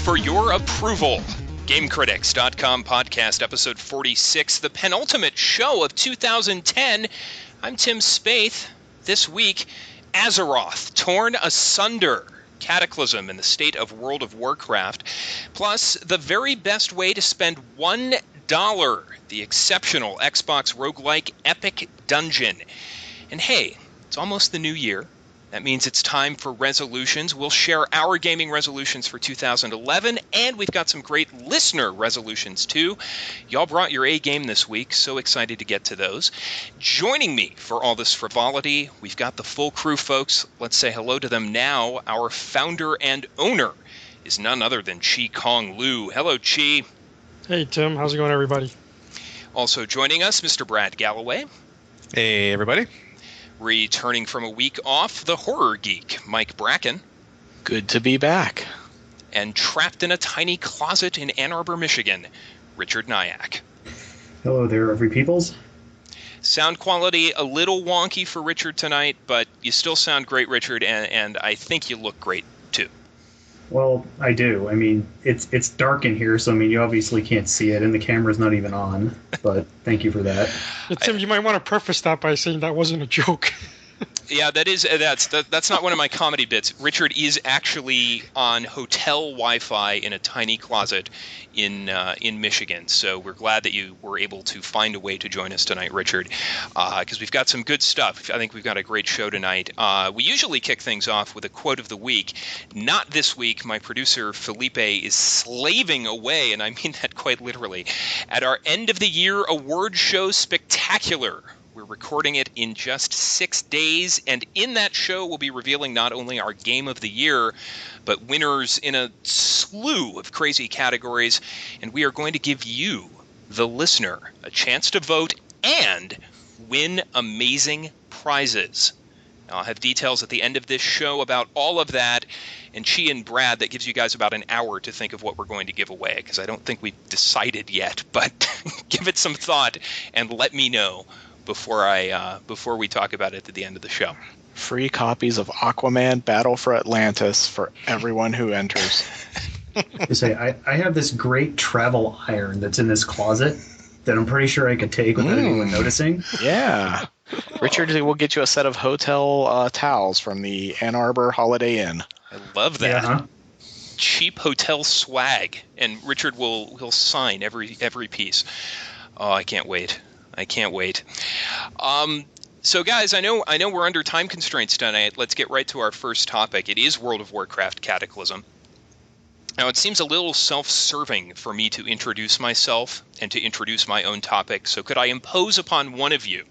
for your approval. GameCritics.com podcast episode 46, the penultimate show of 2010. I'm Tim Spaeth. This week, Azeroth, Torn Asunder, Cataclysm in the state of World of Warcraft, plus the very best way to spend $1, the exceptional Xbox roguelike Epic Dungeon. And hey, it's almost the new year. That means it's time for resolutions. We'll share our gaming resolutions for 2011, and we've got some great listener resolutions, too. Y'all brought your A game this week, so excited to get to those. Joining me for all this frivolity, we've got the full crew, folks. Let's say hello to them now. Our founder and owner is none other than Chi Kong Liu. Hello, Chi. Hey, Tim. How's it going, everybody? Also joining us, Mr. Brad Gallaway. Hey, everybody. Returning from a week off, the horror geek, Mike Bracken. Good to be back. And trapped in a tiny closet in Ann Arbor, Michigan, Richard Nyack. Hello there, every peoples. Sound quality a little wonky for Richard tonight, but you still sound great, Richard, and I think you look great, too. Well, I do. I mean, it's dark in here, so I mean, you obviously can't see it, and the camera's not even on, but thank you for that. Tim, you might want to preface that by saying that wasn't a joke. Yeah, that's not one of my comedy bits. Richard is actually on hotel Wi-Fi in a tiny closet in Michigan. So we're glad that you were able to find a way to join us tonight, Richard, because we've got some good stuff. I think we've got a great show tonight. We usually kick things off with a quote of the week. Not this week. My producer Felipe is slaving away, and I mean that quite literally, at our end of the year award show spectacular. We're recording it in just 6 days, and in that show we'll be revealing not only our Game of the Year, but winners in a slew of crazy categories, and we are going to give you, the listener, a chance to vote and win amazing prizes. Now, I'll have details at the end of this show about all of that, and Chi and Brad, that gives you guys about an hour to think of what we're going to give away, because I don't think we've decided yet, but give it some thought and let me know before we talk about it at the end of the show. Free copies of Aquaman Battle for Atlantis for everyone who enters. I have this great travel iron that's in this closet that I'm pretty sure I could take without anyone noticing. Yeah. Richard will get you a set of hotel towels from the Ann Arbor Holiday Inn. I love that. Yeah. Cheap hotel swag, and Richard he'll sign every piece. Oh, I can't wait. So guys, I know we're under time constraints tonight. Let's get right to our first topic. It is World of Warcraft Cataclysm. Now, it seems a little self-serving for me to introduce myself and to introduce my own topic. So could I impose upon one of you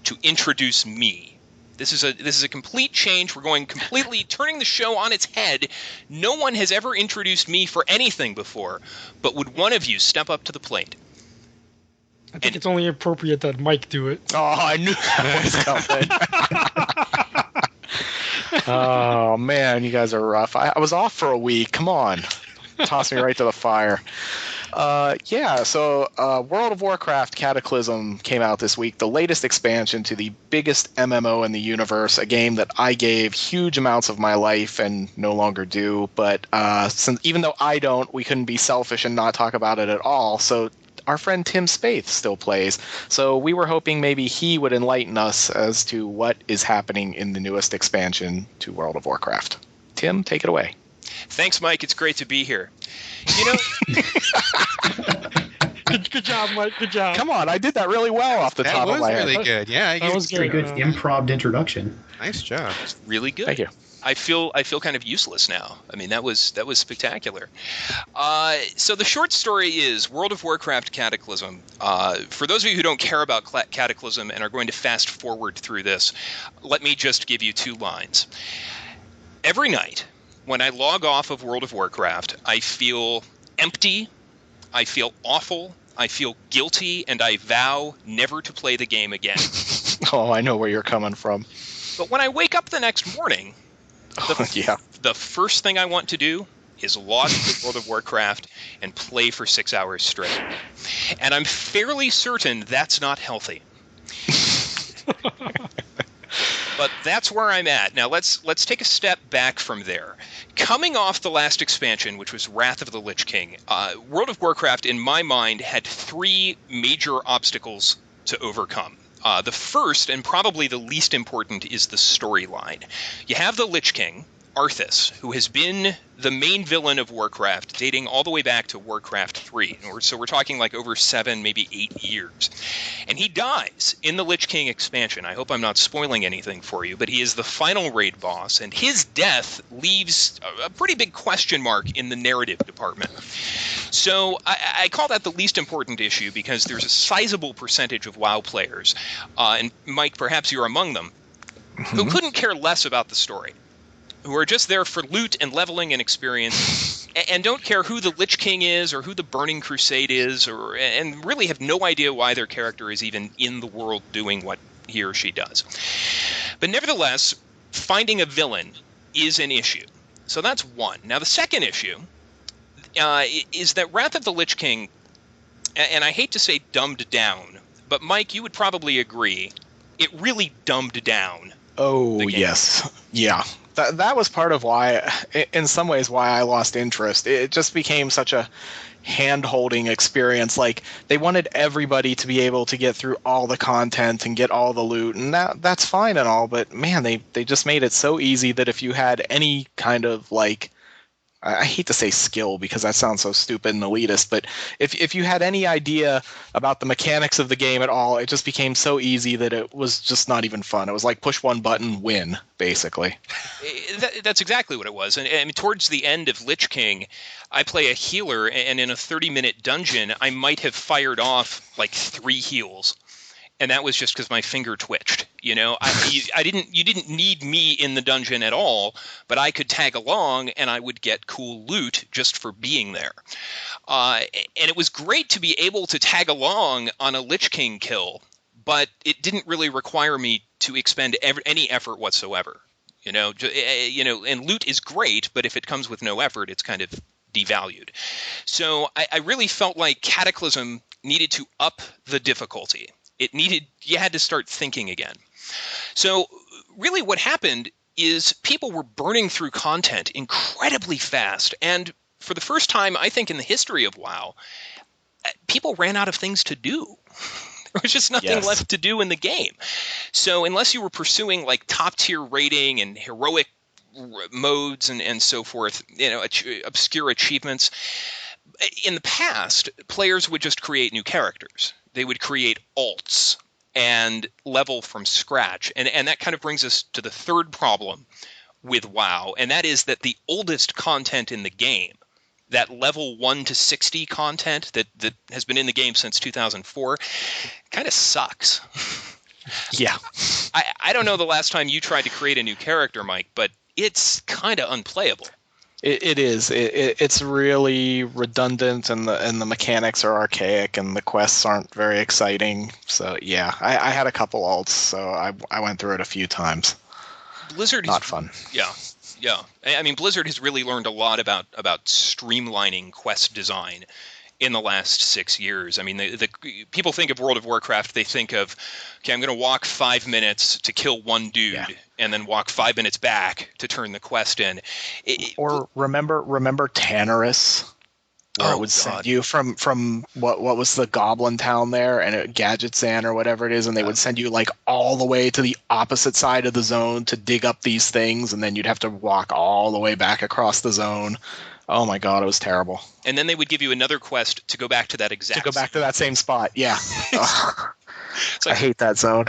to introduce me? This is a complete change. We're going completely turning the show on its head. No one has ever introduced me for anything before, but would one of you step up to the plate? I think it's only appropriate that Mike do it. Oh, I knew that was coming. Oh, man, you guys are rough. I was off for a week. Come on. Toss me right to the fire. So World of Warcraft Cataclysm came out this week, the latest expansion to the biggest MMO in the universe, a game that I gave huge amounts of my life and no longer do. But even though I don't, we couldn't be selfish and not talk about it at all. So our friend Tim Spaeth still plays, so we were hoping maybe he would enlighten us as to what is happening in the newest expansion to World of Warcraft. Tim, take it away. Thanks, Mike. It's great to be here. You know, Good job, Mike. Good job. Come on, I did that really well off the top of my head. That was really good. Yeah, That was Pretty good improv introduction. Nice job. it's really good. Thank you. I feel kind of useless now. I mean, that was spectacular. So the short story is World of Warcraft Cataclysm. For those of you who don't care about Cataclysm and are going to fast forward through this, let me just give you 2 lines. Every night, when I log off of World of Warcraft, I feel empty, I feel awful, I feel guilty, and I vow never to play the game again. Oh, I know where you're coming from. But when I wake up the next morning, the first thing I want to do is log into World of Warcraft and play for 6 hours straight. And I'm fairly certain that's not healthy. But that's where I'm at. Now let's take a step back from there. Coming off the last expansion, which was Wrath of the Lich King, World of Warcraft, in my mind, had three major obstacles to overcome. The first, and probably the least important, is the storyline. You have the Lich King, Arthas, who has been the main villain of Warcraft, dating all the way back to Warcraft 3. So we're talking like over 7, maybe 8 years. And he dies in the Lich King expansion. I hope I'm not spoiling anything for you, but he is the final raid boss, and his death leaves a pretty big question mark in the narrative department. So I call that the least important issue because there's a sizable percentage of WoW players, and Mike, perhaps you're among them, who couldn't care less about the story, who are just there for loot and leveling and experience, and don't care who the Lich King is or who the Burning Crusade is, and really have no idea why their character is even in the world doing what he or she does. But nevertheless, finding a villain is an issue. So that's one. Now the second issue is that Wrath of the Lich King, and I hate to say dumbed down, but Mike, you would probably agree, it really dumbed down. Oh, yes. Yeah. That was part of why, in some ways, why I lost interest. It just became such a hand-holding experience. Like, they wanted everybody to be able to get through all the content and get all the loot, and that's fine and all, but man, they just made it so easy that if you had any kind of, like, I hate to say skill because that sounds so stupid and elitist, but if you had any idea about the mechanics of the game at all, it just became so easy that it was just not even fun. It was like push one button, win, basically. That's exactly what it was. And I mean, towards the end of Lich King, I play a healer, and in a 30-minute dungeon, I might have fired off like 3 heals. And that was just because my finger twitched. You know, you didn't need me in the dungeon at all, but I could tag along and I would get cool loot just for being there. And it was great to be able to tag along on a Lich King kill, but it didn't really require me to expend any effort whatsoever. You know, and loot is great, but if it comes with no effort, it's kind of devalued. So I really felt like Cataclysm needed to up the difficulty. You had to start thinking again. So really what happened is people were burning through content incredibly fast. And for the first time, I think in the history of WoW, people ran out of things to do. There was just nothing left to do in the game. So unless you were pursuing like top tier rating and heroic modes and so forth, you know, obscure achievements, in the past, players would just create new characters. They would create alts and level from scratch. And that kind of brings us to the third problem with WoW, and that is that the oldest content in the game, that level 1 to 60 content that has been in the game since 2004, kind of sucks. Yeah. I don't know the last time you tried to create a new character, Mike, but it's kind of unplayable. It is. It's really redundant, and the mechanics are archaic, and the quests aren't very exciting. So yeah, I had a couple alts, so I went through it a few times. Blizzard not fun. Yeah. I mean, Blizzard has really learned a lot about streamlining quest design in the last 6 years. I mean, the people think of World of Warcraft, they think of, okay, I'm going to walk 5 minutes to kill one dude, and then walk 5 minutes back to turn the quest in. Or remember Tannerus, where it would send you from what was the Goblin town there, and Gadgetzan or whatever it is, and they would send you like all the way to the opposite side of the zone to dig up these things, and then you'd have to walk all the way back across the zone. Oh my god, it was terrible. And then they would give you another quest to go back to that exact to that same spot. Yeah. Like, I hate that zone.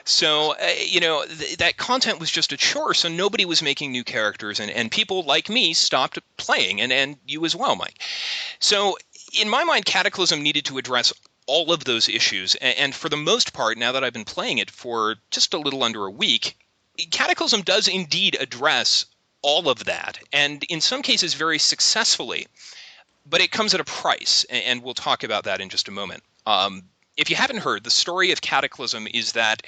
So, that content was just a chore, so nobody was making new characters, and people like me stopped playing, and you as well, Mike. So, in my mind, Cataclysm needed to address all of those issues, and for the most part, now that I've been playing it for just a little under a week, Cataclysm does indeed address all of that, and in some cases very successfully, but it comes at a price, and we'll talk about that in just a moment. If you haven't heard, the story of Cataclysm is that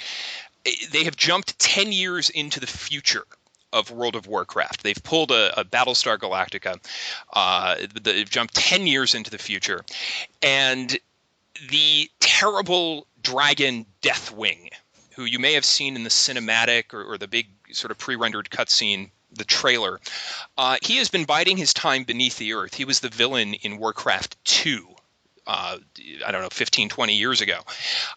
they have jumped 10 years into the future of World of Warcraft. They've pulled a Battlestar Galactica. They've jumped 10 years into the future, and the terrible dragon Deathwing, who you may have seen in the cinematic or the big sort of pre-rendered cutscene the trailer. He has been biding his time beneath the earth. He was the villain in Warcraft 2. I don't know, 15, 20 years ago.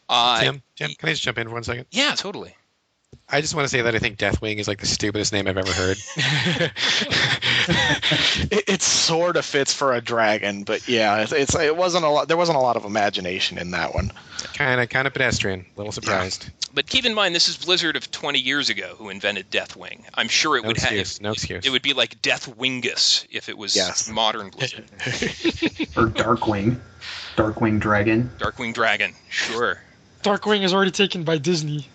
Tim, can I just jump in for 1 second? Yeah, totally. I just want to say that I think Deathwing is like the stupidest name I've ever heard. It sort of fits for a dragon, but yeah, it wasn't a lot. There wasn't a lot of imagination in that one. Kind of pedestrian. A little surprised. Yeah. But keep in mind, this is Blizzard of 20 years ago who invented Deathwing. I'm sure it would have no excuse. It would be like Deathwingus if it was modern Blizzard. Or Darkwing Dragon. Darkwing Dragon, sure. Darkwing is already taken by Disney.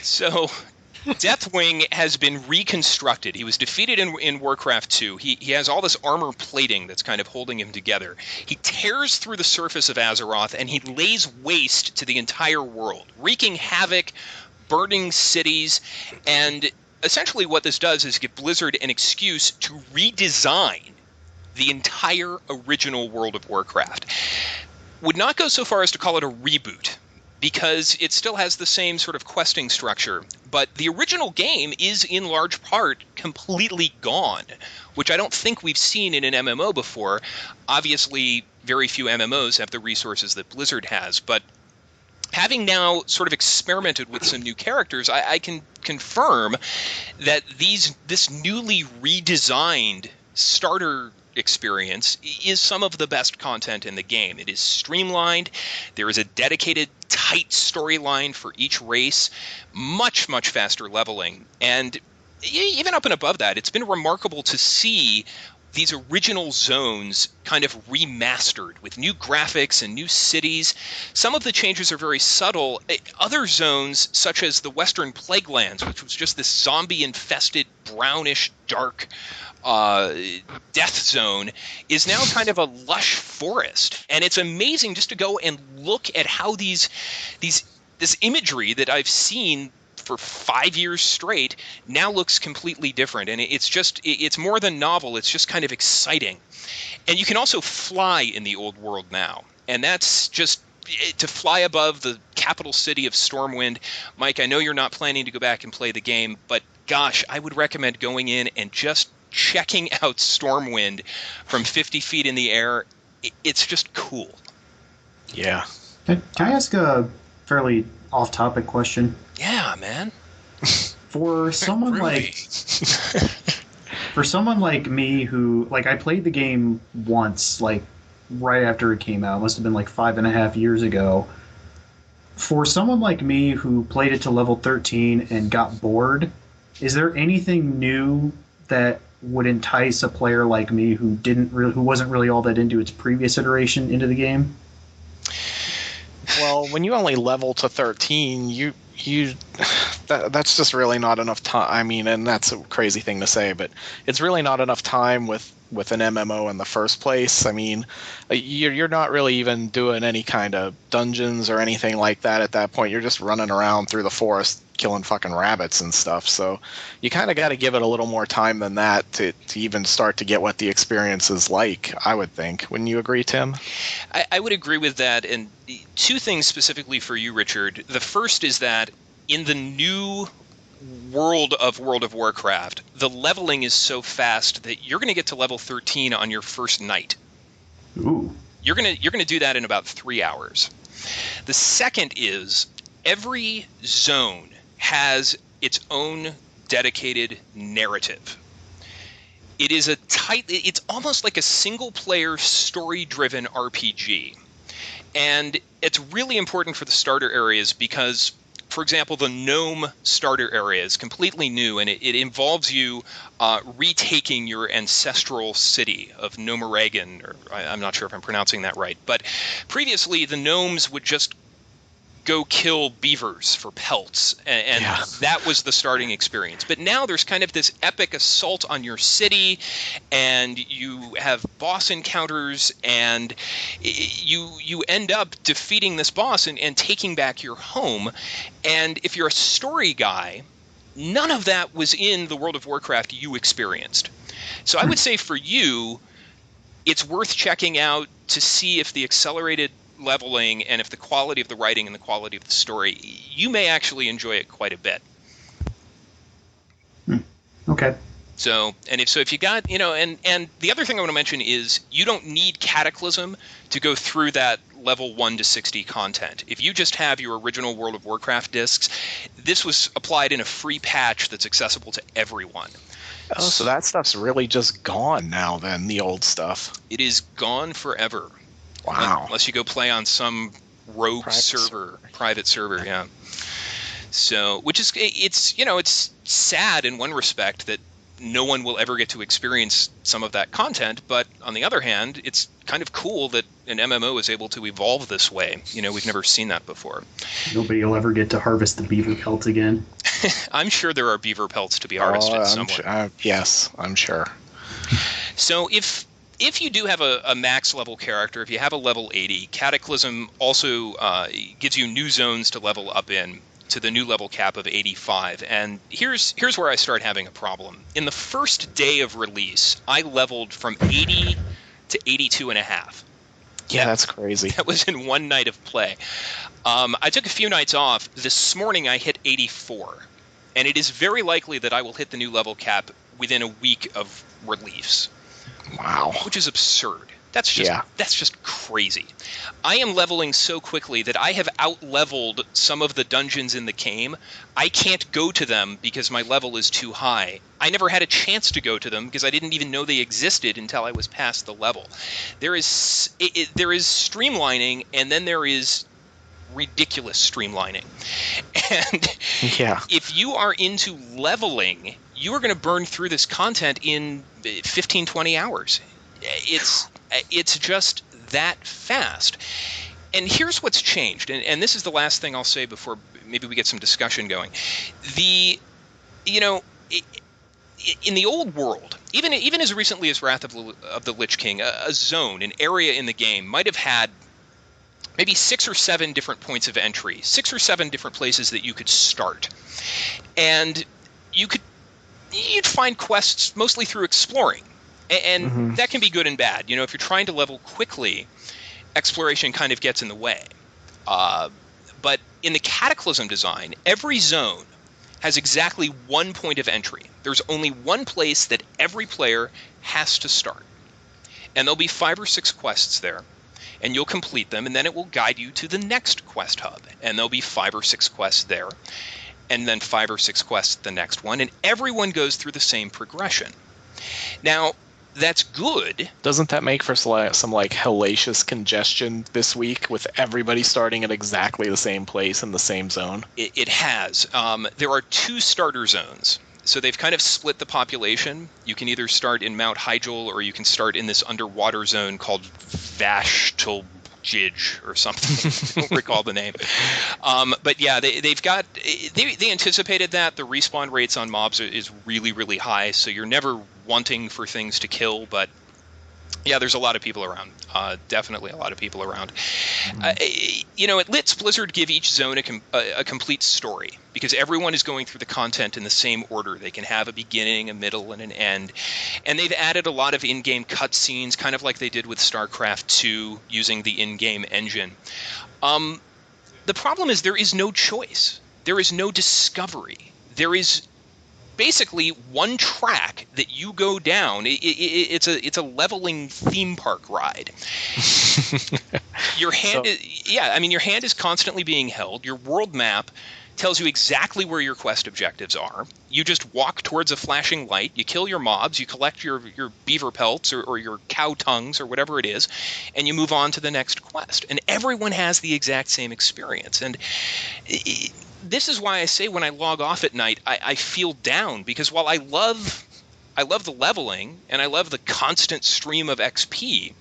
So, Deathwing has been reconstructed. He was defeated in Warcraft 2. He has all this armor plating that's kind of holding him together. He tears through the surface of Azeroth, and he lays waste to the entire world, wreaking havoc, burning cities, and essentially what this does is give Blizzard an excuse to redesign the entire original World of Warcraft. Would not go so far as to call it a reboot, because it still has the same sort of questing structure. But the original game is in large part completely gone, which I don't think we've seen in an MMO before. Obviously, very few MMOs have the resources that Blizzard has, but having now sort of experimented with some new characters, I can confirm that this newly redesigned starter experience is some of the best content in the game. It is streamlined. There is a dedicated, tight storyline for each race, much, much faster leveling. And even up and above that, it's been remarkable to see these original zones kind of remastered with new graphics and new cities. Some of the changes are very subtle. Other zones, such as the Western Plaguelands, which was just this zombie-infested, brownish, dark death zone, is now kind of a lush forest. And it's amazing just to go and look at how this imagery that I've seen for 5 years straight now looks completely different. And it's more than novel, it's just kind of exciting. And you can also fly in the old world now. And that's just to fly above the capital city of Stormwind. Mike, I know you're not planning to go back and play the game, but gosh, I would recommend going in and just checking out Stormwind from 50 feet in the air. It's just cool. Yeah. Can I ask a fairly off-topic question? Yeah, man. For someone like me who, like, I played the game once, like, right after it came out. It must have been like 5.5 years ago. For someone like me who played it to level 13 and got bored, is there anything new that would entice a player like me who wasn't really all that into its previous iteration into the game? Well, when you only level to 13, that's just really not enough time. I mean, and that's a crazy thing to say, but it's really not enough time with an MMO in the first place. I mean, you're not really even doing any kind of dungeons or anything like that at that point. You're just running around through the forest killing fucking rabbits and stuff. So you kind of got to give it a little more time than that to even start to get what the experience is like, I would think. Wouldn't you agree, Tim? I would agree with that. And two things specifically for you, Richard. The first is that in the new World of Warcraft, the leveling is so fast that you're going to get to level 13 on your first night. Ooh. You're going to do that in about 3 hours. The second is every zone has its own dedicated narrative. It's almost like a single-player, story-driven RPG. And it's really important for the starter areas because, for example, the Gnome starter area is completely new, and it involves you retaking your ancestral city of Gnomeregan, or I'm not sure if I'm pronouncing that right. But previously, the gnomes would just go kill beavers for pelts, and that was the starting experience. But now there's kind of this epic assault on your city, and you have boss encounters, and you end up defeating this boss and taking back your home. And if you're a story guy, none of that was in the World of Warcraft you experienced. So I would say for you, it's worth checking out to see if the accelerated leveling and if the quality of the writing and the quality of the story, you may actually enjoy it quite a bit. Okay. So, if you got, and the other thing I want to mention is you don't need Cataclysm to go through that level 1 to 60 content. If you just have your original World of Warcraft discs, this was applied in a free patch that's accessible to everyone. Oh, so that stuff's really just gone now then, the old stuff. It is gone forever. Wow. Unless you go play on some rogue private server, yeah. So, which is, it's sad in one respect that no one will ever get to experience some of that content, but on the other hand, it's kind of cool that an MMO is able to evolve this way. We've never seen that before. Nobody will ever get to harvest the beaver pelts again. I'm sure there are beaver pelts to be harvested somewhere. Yes, I'm sure. So if you do have a max level character, if you have a level 80, Cataclysm also gives you new zones to level up in, to the new level cap of 85. And here's where I start having a problem. In the first day of release, I leveled from 80 to 82 and a half. Yeah, that's crazy. That was in one night of play. I took a few nights off. This morning I hit 84. And it is very likely that I will hit the new level cap within a week of release. Wow. Which is absurd. That's just crazy. I am leveling so quickly that I have out-leveled some of the dungeons in the game. I can't go to them because my level is too high. I never had a chance to go to them because I didn't even know they existed until I was past the level. There is streamlining, and then there is ridiculous streamlining. And if you are into leveling, you are going to burn through this content in 15, 20 hours. It's just that fast. And here's what's changed, and this is the last thing I'll say before maybe we get some discussion going. In the old world, even as recently as Wrath of the Lich King, a zone, an area in the game might have had maybe 6 or 7 different points of entry, 6 or 7 different places that you could start. And you'd find quests mostly through exploring. And that can be good and bad. If you're trying to level quickly, exploration kind of gets in the way. But in the Cataclysm design, every zone has exactly one point of entry. There's only one place that every player has to start. And there'll be 5 or 6 quests there. And you'll complete them, and then it will guide you to the next quest hub. And there'll be 5 or 6 quests there. And then 5 or 6 quests at the next one. And everyone goes through the same progression. Now, that's good. Doesn't that make for some hellacious congestion this week with everybody starting at exactly the same place in the same zone? It has. There are 2 starter zones. So they've kind of split the population. You can either start in Mount Hyjal or you can start in this underwater zone called Vashtal Jij or something. I don't recall the name. But yeah, they anticipated that. The respawn rates on mobs is really, really high, so you're never wanting for things to kill, but yeah, there's a lot of people around. Definitely a lot of people around. It lets Blizzard give each zone a complete story because everyone is going through the content in the same order. They can have a beginning, a middle, and an end. And they've added a lot of in-game cutscenes, kind of like they did with StarCraft 2 using the in-game engine. The problem is there is no choice. There is no discovery. There is basically one track that you go down. It's a leveling theme park ride. Your hand is constantly being held. Your world map tells you exactly where your quest objectives are. You just walk towards a flashing light, you kill your mobs, you collect your beaver pelts or your cow tongues or whatever it is, and you move on to the next quest. And everyone has the exact same experience. And this is why I say when I log off at night, I feel down, because while I love the leveling and I love the constant stream of XP,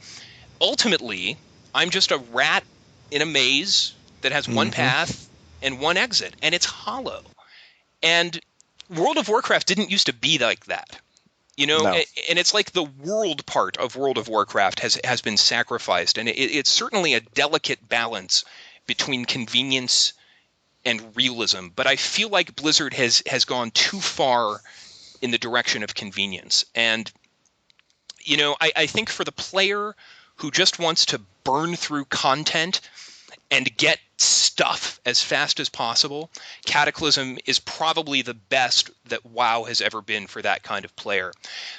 ultimately I'm just a rat in a maze that has one path and one exit, and it's hollow. And World of Warcraft didn't used to be like that. No. And it's like the world part of World of Warcraft has been sacrificed, and it's certainly a delicate balance between convenience and realism, but I feel like Blizzard has gone too far in the direction of convenience. And I think for the player who just wants to burn through content and get stuff as fast as possible, Cataclysm is probably the best that WoW has ever been for that kind of player.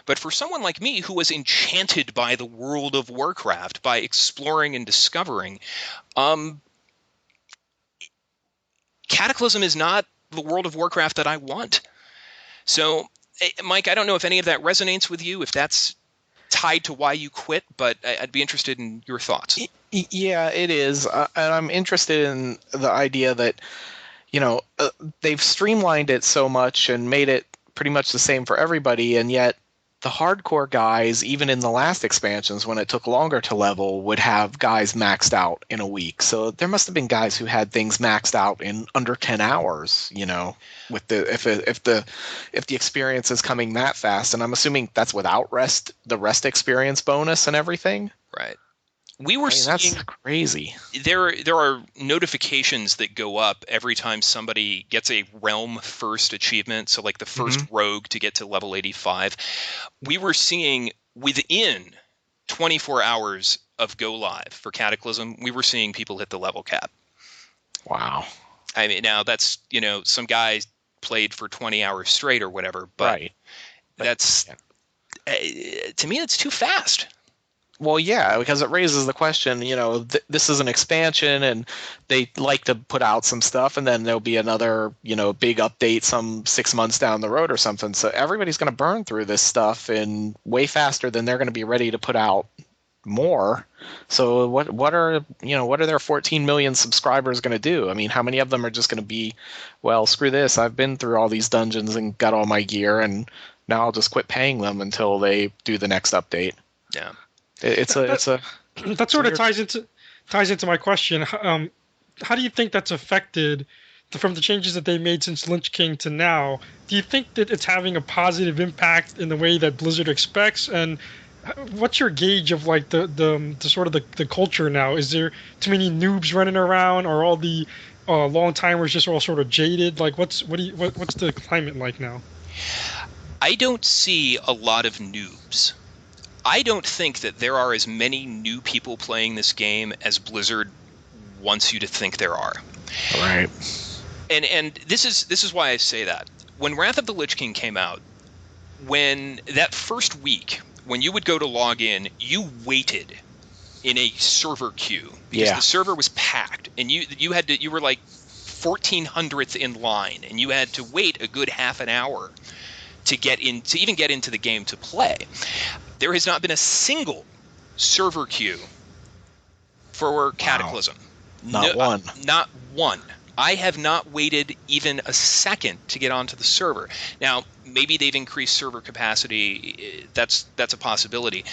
But for someone like me who was enchanted by the world of Warcraft, by exploring and discovering, Cataclysm is not the world of Warcraft that I want. So, Mike, I don't know if any of that resonates with you, if that's tied to why you quit, but I'd be interested in your thoughts. Yeah, it is. And I'm interested in the idea that, they've streamlined it so much and made it pretty much the same for everybody, and yet the hardcore guys, even in the last expansions when it took longer to level, would have guys maxed out in a week. So there must have been guys who had things maxed out in under 10 hours, with if the experience is coming that fast. And I'm assuming that's without the rest experience bonus and everything. Right. We were seeing, that's crazy. There are notifications that go up every time somebody gets a realm first achievement. So like the first rogue to get to level 85. We were seeing within 24 hours of go live for Cataclysm, we were seeing people hit the level cap. Wow. I mean, now that's, some guys played for 20 hours straight or whatever, but right. That's, to me, it's too fast. Well, yeah, because it raises the question, this is an expansion and they like to put out some stuff and then there'll be another, big update some 6 months down the road or something. So everybody's going to burn through this stuff in way faster than they're going to be ready to put out more. So what are their 14 million subscribers going to do? I mean, how many of them are just going to be, well, screw this, I've been through all these dungeons and got all my gear and now I'll just quit paying them until they do the next update. Yeah. That sort of ties into my question. How do you think that's affected from the changes that they made since Lich King to now? Do you think that it's having a positive impact in the way that Blizzard expects? And what's your gauge of like the sort of the culture now? Is there too many noobs running around, or all the long timers just all sort of jaded? Like what's the climate like now? I don't see a lot of noobs. I don't think that there are as many new people playing this game as Blizzard wants you to think there are. Right. And this is why I say that. When Wrath of the Lich King came out, when that first week, when you would go to log in, you waited in a server queue because the server was packed, and you were like 1400th in line, and you had to wait a good half an hour to even get into the game to play. There has not been a single server queue for Cataclysm. Not one. Not one. I have not waited even a second to get onto the server. Now, maybe they've increased server capacity. That's a possibility.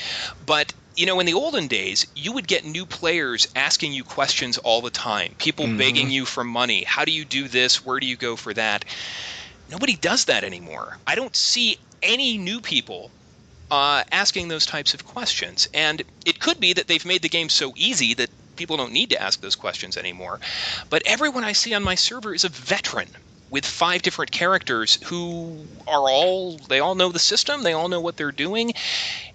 But, in the olden days, you would get new players asking you questions all the time. People begging you for money. How do you do this? Where do you go for that? Nobody does that anymore. I don't see any new people asking those types of questions. And it could be that they've made the game so easy that people don't need to ask those questions anymore. But everyone I see on my server is a veteran with 5 different characters who they all know the system, they all know what they're doing.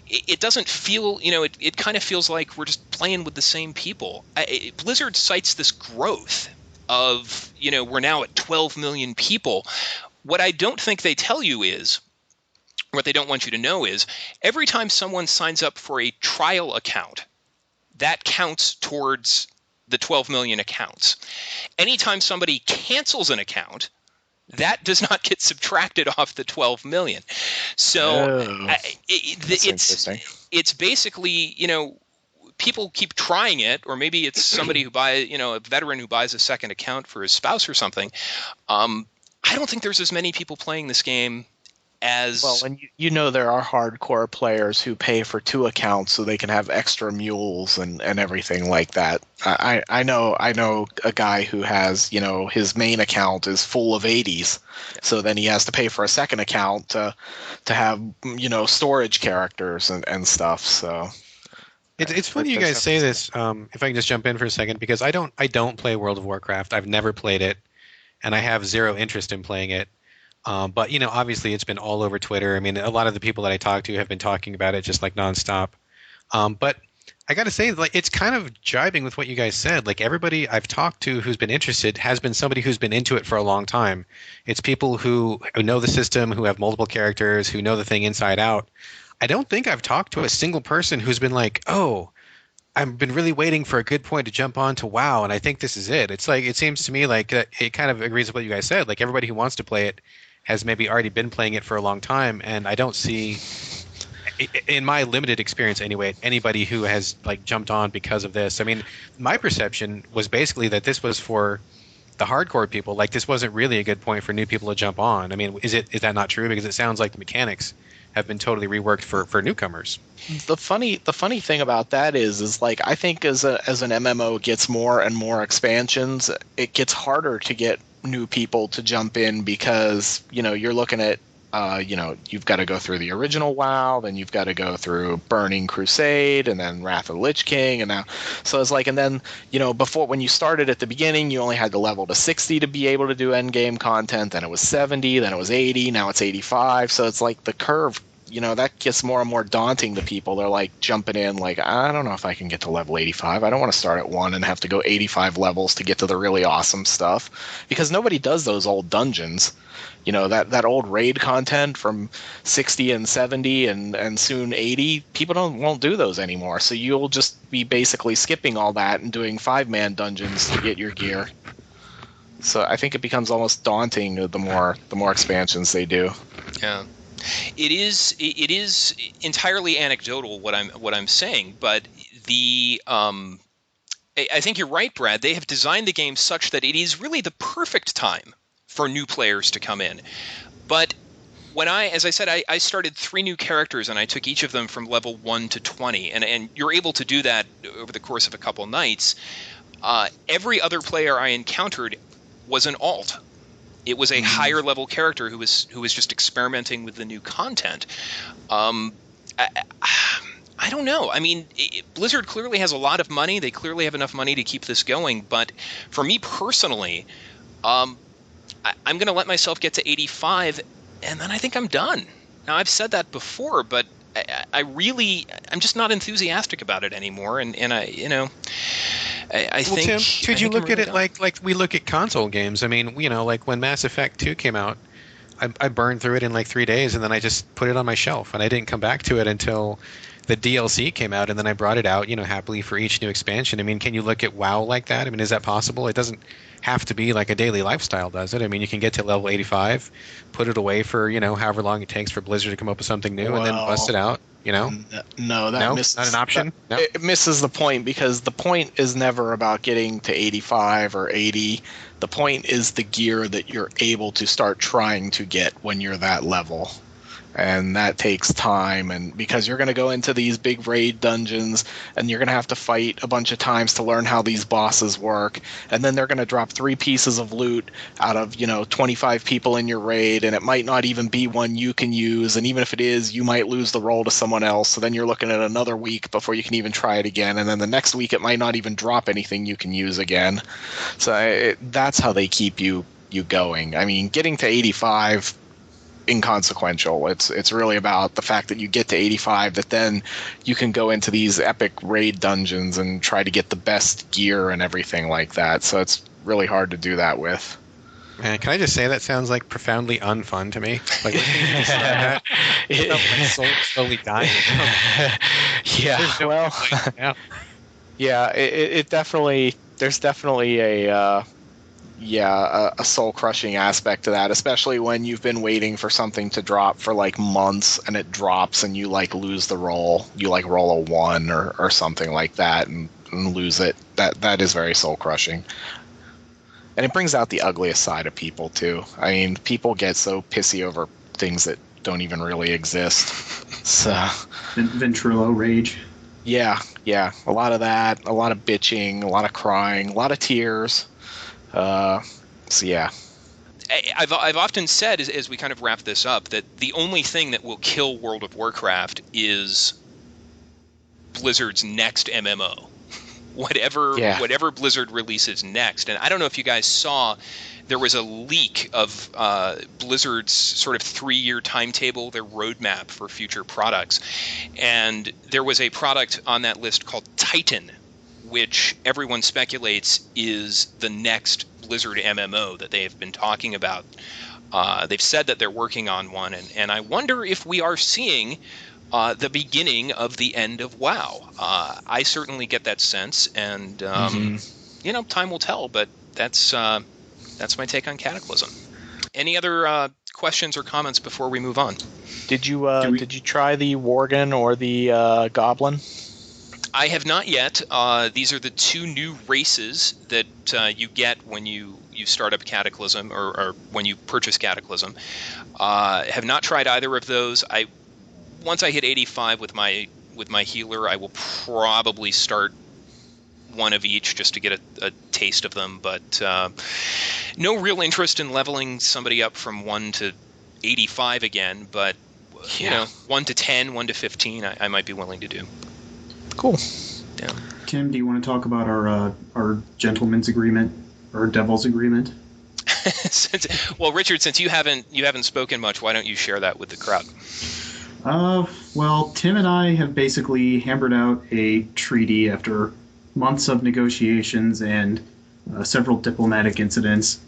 It doesn't feel, it kind of feels like we're just playing with the same people. Blizzard cites this growth of, we're now at 12 million people. What I don't think they tell you is, what they don't want you to know is, every time someone signs up for a trial account, that counts towards the 12 million accounts. Anytime somebody cancels an account, that does not get subtracted off the 12 million. So it's basically, people keep trying it, or maybe it's somebody who buys, a veteran who buys a second account for his spouse or something. I don't think there's as many people playing this game as... Well, and there are hardcore players who pay for 2 accounts so they can have extra mules and everything like that. I know a guy who has, his main account is full of 80s, so then he has to pay for a second account to have, storage characters and stuff. So it's funny you guys say this. If I can just jump in for a second, because I don't play World of Warcraft. I've never played it, and I have zero interest in playing it. But, obviously it's been all over Twitter. I mean, a lot of the people that I talk to have been talking about it just like nonstop. But I got to say, like, it's kind of jibing with what you guys said. Like, everybody I've talked to who's been interested has been somebody who's been into it for a long time. It's people who know the system, who have multiple characters, who know the thing inside out. I don't think I've talked to a single person who's been like, oh, I've been really waiting for a good point to jump on to WoW, and I think this is it. It's like, it seems to me like it kind of agrees with what you guys said. Like, everybody who wants to play it has maybe already been playing it for a long time, and I don't see, in my limited experience anyway, anybody who has like jumped on because of this. I mean, my perception was basically that this was for the hardcore people. Like, this wasn't really a good point for new people to jump on. I mean, is that not true? Because it sounds like the mechanics have been totally reworked for newcomers. The funny thing about that is like, I think as an MMO gets more and more expansions, it gets harder to get new people to jump in, because you're looking at you've got to go through the original WoW, then you've got to go through Burning Crusade, and then Wrath of the Lich King, and now, so it's like, and then before, when you started at the beginning, you only had to level to 60 to be able to do end game content. Then it was 70, then it was 80, now it's 85. So it's like the curve, that gets more and more daunting to people. They're like jumping in, like, I don't know if I can get to level 85. I don't want to start at 1 and have to go 85 levels to get to the really awesome stuff, because nobody does those old dungeons. That old raid content from 60 and 70 and soon 80, people won't do those anymore. So you'll just be basically skipping all that and doing 5-man dungeons to get your gear. So I think it becomes almost daunting the more expansions they do. Yeah. It is entirely anecdotal what I'm saying, but I think you're right, Brad. They have designed the game such that it is really the perfect time for new players to come in. But as I said, I started 3 new characters, and I took each of them from level 1 to 20, and you're able to do that over the course of a couple nights. Every other player I encountered was an alt. It was a higher level character who was just experimenting with the new content. I don't know. I mean, Blizzard clearly has a lot of money. They clearly have enough money to keep this going. But for me personally, I'm going to let myself get to 85, and then I think I'm done. Now, I've said that before, but I'm just not enthusiastic about it anymore. And I think. Tim, could you look at it like we look at console games? I mean, like when Mass Effect 2 came out, I burned through it in like 3 days, and then I just put it on my shelf, and I didn't come back to it until the DLC came out, and then I brought it out, happily for each new expansion. I mean, can you look at WoW like that? I mean, is that possible? It doesn't have to be like a daily lifestyle, does it? I mean, you can get to level 85, put it away for, however long it takes for Blizzard to come up with something new, and then bust it out, No, misses, not an option? No? It misses the point, because the point is never about getting to 85 or 80. The point is the gear that you're able to start trying to get when you're that level. And that takes time, and because you're going to go into these big raid dungeons, and you're going to have to fight a bunch of times to learn how these bosses work, and then they're going to drop 3 pieces of loot out of 25 people in your raid, and it might not even be one you can use, and even if it is, you might lose the role to someone else. So then you're looking at another week before you can even try it again, and then the next week it might not even drop anything you can use again. So that's how they keep you going. I mean, getting to 85, inconsequential. It's really about the fact that you get to 85, that then you can go into these epic raid dungeons and try to get the best gear and everything like that. So it's really hard to do that with. Man, can I just say that sounds like profoundly unfun to me? Like, that, my soul slowly dying. Yeah. It definitely. There's definitely a soul-crushing aspect to that, especially when you've been waiting for something to drop for like months, and it drops, and you like lose the roll. You like roll a 1 or something like that, and lose it. That is very soul-crushing. And it brings out the ugliest side of people too. I mean, people get so pissy over things that don't even really exist. So Ventrilo rage. Yeah, a lot of that, a lot of bitching, a lot of crying, a lot of tears. So yeah. I've often said, as we kind of wrap this up, that the only thing that will kill World of Warcraft is Blizzard's next MMO. whatever Blizzard releases next. And I don't know if you guys saw, there was a leak of Blizzard's sort of 3-year timetable, their roadmap for future products. And there was a product on that list called Titan, which everyone speculates is the next Blizzard MMO that they have been talking about. They've said that they're working on one, and I wonder if we are seeing the beginning of the end of WoW. I certainly get that sense, and time will tell. But that's my take on Cataclysm. Any other questions or comments before we move on? Did you try the Worgen or the Goblin? I have not yet. These are the 2 new races that you get when you start up Cataclysm or when you purchase Cataclysm. Have not tried either of those. Once I hit 85 with my healer, I will probably start one of each just to get a taste of them. But no real interest in leveling somebody up from 1 to 85 again. But 1 to 10, 1 to 15, I might be willing to do. Cool. Yeah. Tim, do you want to talk about our gentleman's agreement or devil's agreement? Well, Richard, since you haven't spoken much, why don't you share that with the crowd? Well, Tim and I have basically hammered out a treaty after months of negotiations and several diplomatic incidents.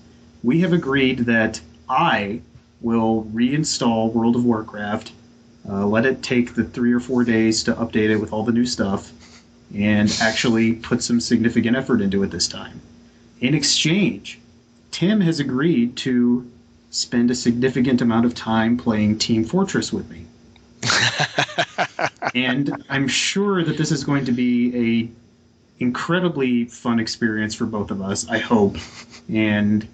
We have agreed that I will reinstall World of Warcraft, let it take the 3 or 4 days to update it with all the new stuff, and actually put some significant effort into it this time. In exchange, Tim has agreed to spend a significant amount of time playing Team Fortress with me. And I'm sure that this is going to be a incredibly fun experience for both of us, I hope. And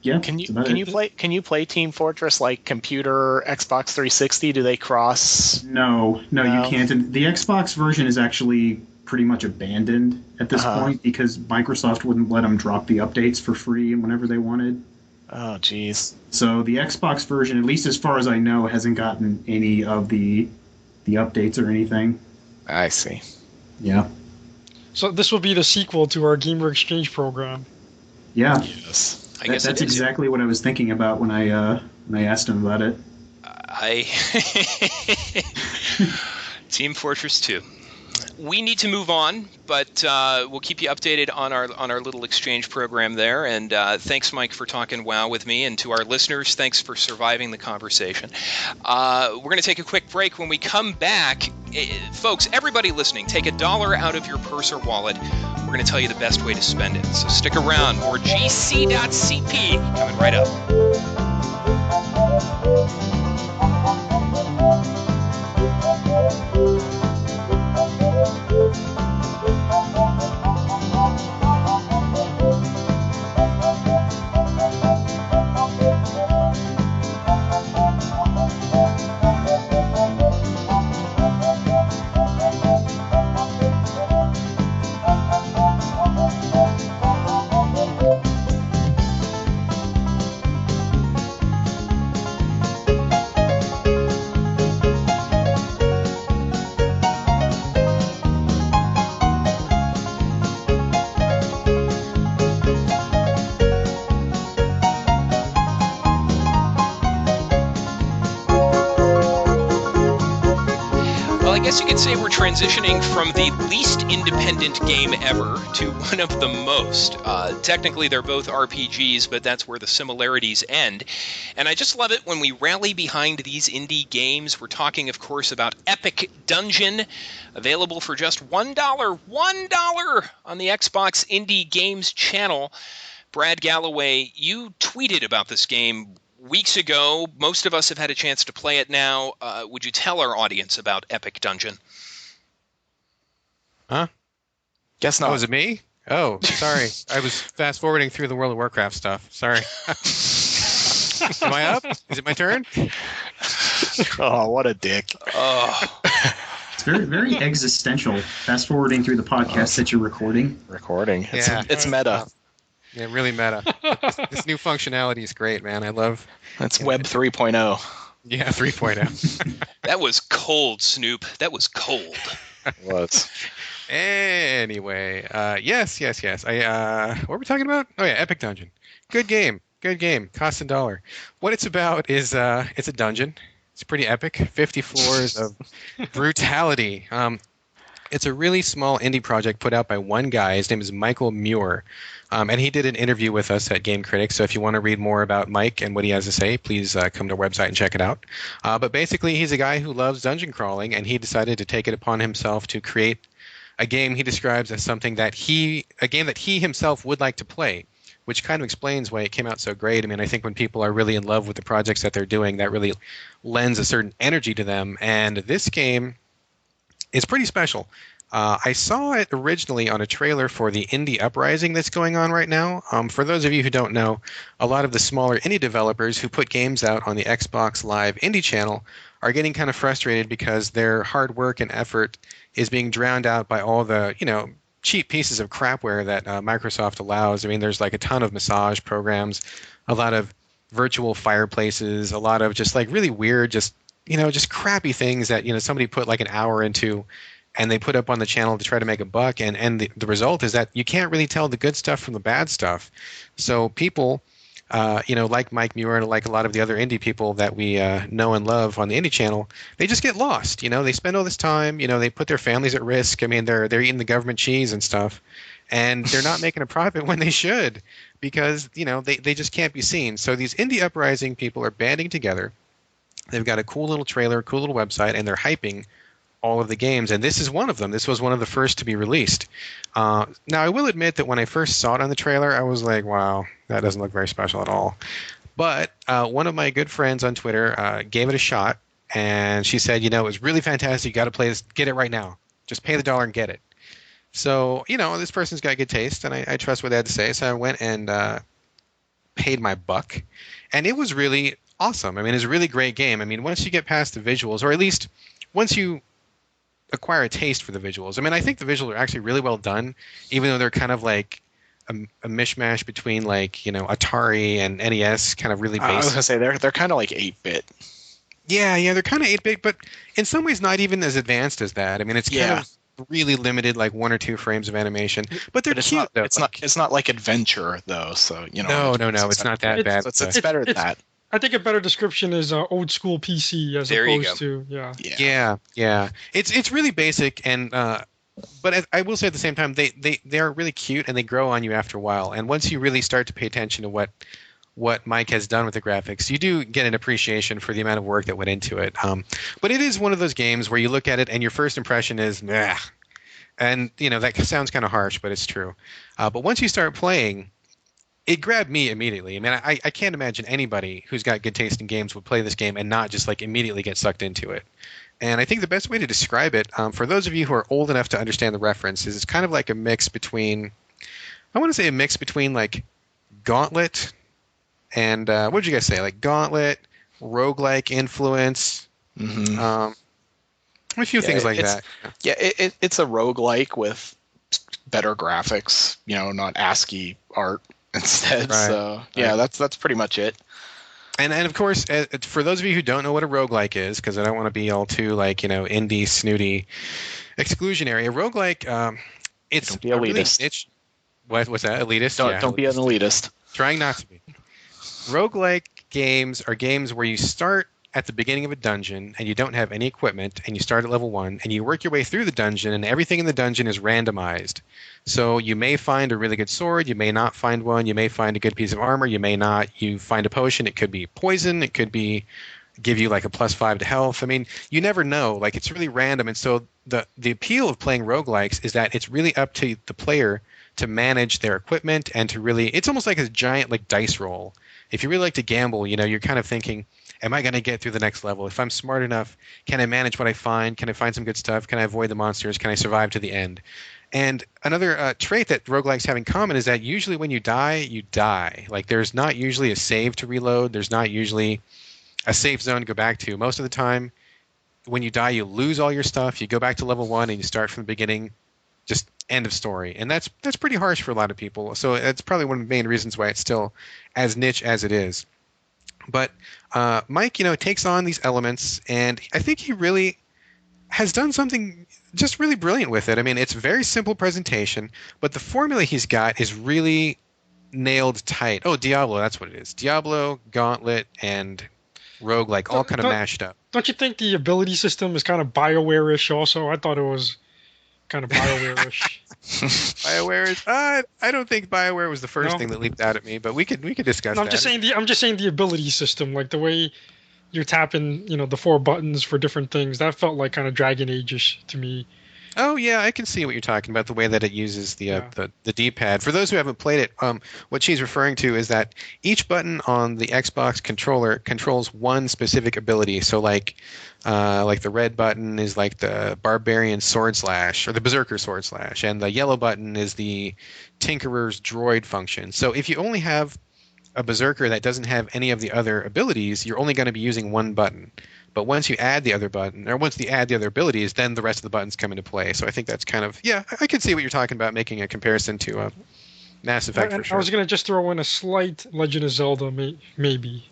yeah, can you play Team Fortress like computer, Xbox 360? Do they cross? No, you can't. And the Xbox version is actually pretty much abandoned at this point because Microsoft wouldn't let them drop the updates for free whenever they wanted. Oh, jeez. So the Xbox version, at least as far as I know, hasn't gotten any of the updates or anything. I see. Yeah. So this will be the sequel to our Gamer Exchange program. Yeah. Yes. I guess that's exactly what I was thinking about when I asked him about it. Team Fortress 2. We need to move on, but we'll keep you updated on our little exchange program there. And thanks, Mike, for talking WoW with me. And to our listeners, thanks for surviving the conversation. We're going to take a quick break. When we come back, folks, everybody listening, take $1 out of your purse or wallet. We're going to tell you the best way to spend it. So stick around. More GC.CP coming right up. I guess you could say we're transitioning from the least independent game ever to one of the most. Technically, they're both RPGs, but that's where the similarities end. And I just love it when we rally behind these indie games. We're talking, of course, about Epic Dungeon, available for just $1 on the Xbox Indie Games channel. Brad Gallaway, you tweeted about this game weeks ago. Most of us have had a chance to play it now. Would you tell our audience about Epic Dungeon? Huh? Guess not. Oh, was it me? Oh, sorry. I was fast forwarding through the World of Warcraft stuff. Sorry. Am I up? Is it my turn? Oh, what a dick. Oh. It's very, very existential. Fast forwarding through the podcast that you're recording. It's meta. Yeah, really meta. This new functionality is great, man. I love. That's Web 3.0. Yeah, 3.0. That was cold, Snoop. That was cold. What? Anyway, yes. What were we talking about? Oh yeah, Epic Dungeon. Good game. Good game. Cost $1. What it's about is it's a dungeon. It's pretty epic. 50 floors of brutality. It's a really small indie project put out by one guy. His name is Michael Muir. And he did an interview with us at Game Critics. So if you want to read more about Mike and what he has to say, please come to our website and check it out. But basically, he's a guy who loves dungeon crawling, and he decided to take it upon himself to create a game he describes as a game that he himself would like to play, which kind of explains why it came out so great. I mean, I think when people are really in love with the projects that they're doing, that really lends a certain energy to them. And this game is pretty special. I saw it originally on a trailer for the Indie Uprising that's going on right now. For those of you who don't know, a lot of the smaller indie developers who put games out on the Xbox Live Indie channel are getting kind of frustrated because their hard work and effort is being drowned out by all the, cheap pieces of crapware that Microsoft allows. I mean, there's like a ton of massage programs, a lot of virtual fireplaces, a lot of just like really weird, just crappy things that, somebody put like an hour into and they put up on the channel to try to make a buck. And the result is that you can't really tell the good stuff from the bad stuff. So people, like Mike Muir and like a lot of the other indie people that we know and love on the indie channel, they just get lost. They spend all this time, they put their families at risk. I mean, they're eating the government cheese and stuff, and they're not making a profit when they should because, they just can't be seen. So these Indie Uprising people are banding together. They've got a cool little trailer, cool little website, and they're hyping all of the games, and this is one of them. This was one of the first to be released. Now, I will admit that when I first saw it on the trailer, I was like, wow, that doesn't look very special at all. But one of my good friends on Twitter gave it a shot, and she said, it was really fantastic. You got to play this. Get it right now. Just pay the $1 and get it. So, this person's got good taste, and I trust what they had to say. So I went and paid my buck, and it was really awesome. I mean, it's a really great game. I mean, once you get past the visuals, or at least once you acquire a taste for the visuals. I mean, I think the visuals are actually really well done, even though they're kind of like a mishmash between like, Atari and NES, kind of really basic. I was going to say, they're kind of like 8-bit. Yeah, they're kind of 8-bit, but in some ways not even as advanced as that. I mean, it's kind of really limited, like 1 or 2 frames of animation. But they're cute, though. It's not like Adventure, though, so, No, it's not that bad. It's better than that. I think a better description is old school PC as opposed to Yeah. It's really basic, and but I will say at the same time they are really cute and they grow on you after a while. And once you really start to pay attention to what Mike has done with the graphics, you do get an appreciation for the amount of work that went into it. But it is one of those games where you look at it and your first impression is nah, and that sounds kind of harsh, but it's true. But once you start playing, it grabbed me immediately. I mean, I can't imagine anybody who's got good taste in games would play this game and not just like immediately get sucked into it. And I think the best way to describe it, for those of you who are old enough to understand the reference, is it's kind of like a mix between, like Gauntlet and, what did you guys say? Like Gauntlet, roguelike influence, a few things like that. Yeah, it's a roguelike with better graphics, not ASCII art instead. Right. So yeah, that's pretty much it. And of course, for those of you who don't know what a roguelike is, because I don't want to be all too like indie snooty exclusionary, a roguelike, it's don't be elitist. Really niche. What's that? Elitist? Don't be an elitist. Trying not to be. Roguelike games are games where you start at the beginning of a dungeon and you don't have any equipment and you start at level 1 and you work your way through the dungeon and everything in the dungeon is randomized. So you may find a really good sword, you may not find one, you may find a good piece of armor, you may not. You find a potion, it could be poison, it could be give you like a +5 to health. I mean, you never know. Like, it's really random. And so the appeal of playing roguelikes is that it's really up to the player to manage their equipment and to really, it's almost like a giant like dice roll. If you really like to gamble, you're kind of thinking, am I going to get through the next level? If I'm smart enough, can I manage what I find? Can I find some good stuff? Can I avoid the monsters? Can I survive to the end? And another trait that roguelikes have in common is that usually when you die, you die. Like, there's not usually a save to reload. There's not usually a safe zone to go back to. Most of the time, when you die, you lose all your stuff. You go back to level 1 and you start from the beginning. Just end of story. And that's pretty harsh for a lot of people. So that's probably one of the main reasons why it's still as niche as it is. But Mike, takes on these elements, and I think he really has done something just really brilliant with it. I mean, it's very simple presentation, but the formula he's got is really nailed tight. Oh, Diablo, that's what it is. Diablo, Gauntlet, and Roguelike all kind of mashed up. Don't you think the ability system is kind of BioWare-ish also? I thought it was kind of BioWare-ish. BioWare is. I don't think BioWare was the first thing that leaped out at me, but we could discuss that. I'm just saying the ability system, like the way you're tapping, the 4 buttons for different things. That felt like kind of Dragon Age-ish to me. Oh yeah, I can see what you're talking about. The way that it uses the D-pad. For those who haven't played it, what she's referring to is that each button on the Xbox controller controls one specific ability. So like the red button is like the Barbarian Sword Slash or the Berserker Sword Slash, and the yellow button is the Tinkerer's Droid function. So if you only have a Berserker that doesn't have any of the other abilities, you're only going to be using one button. But once you add the other button, or once you add the other abilities, then the rest of the buttons come into play. So I think that's kind of, I can see what you're talking about, making a comparison to Mass Effect for sure. I was going to just throw in a slight Legend of Zelda, maybe.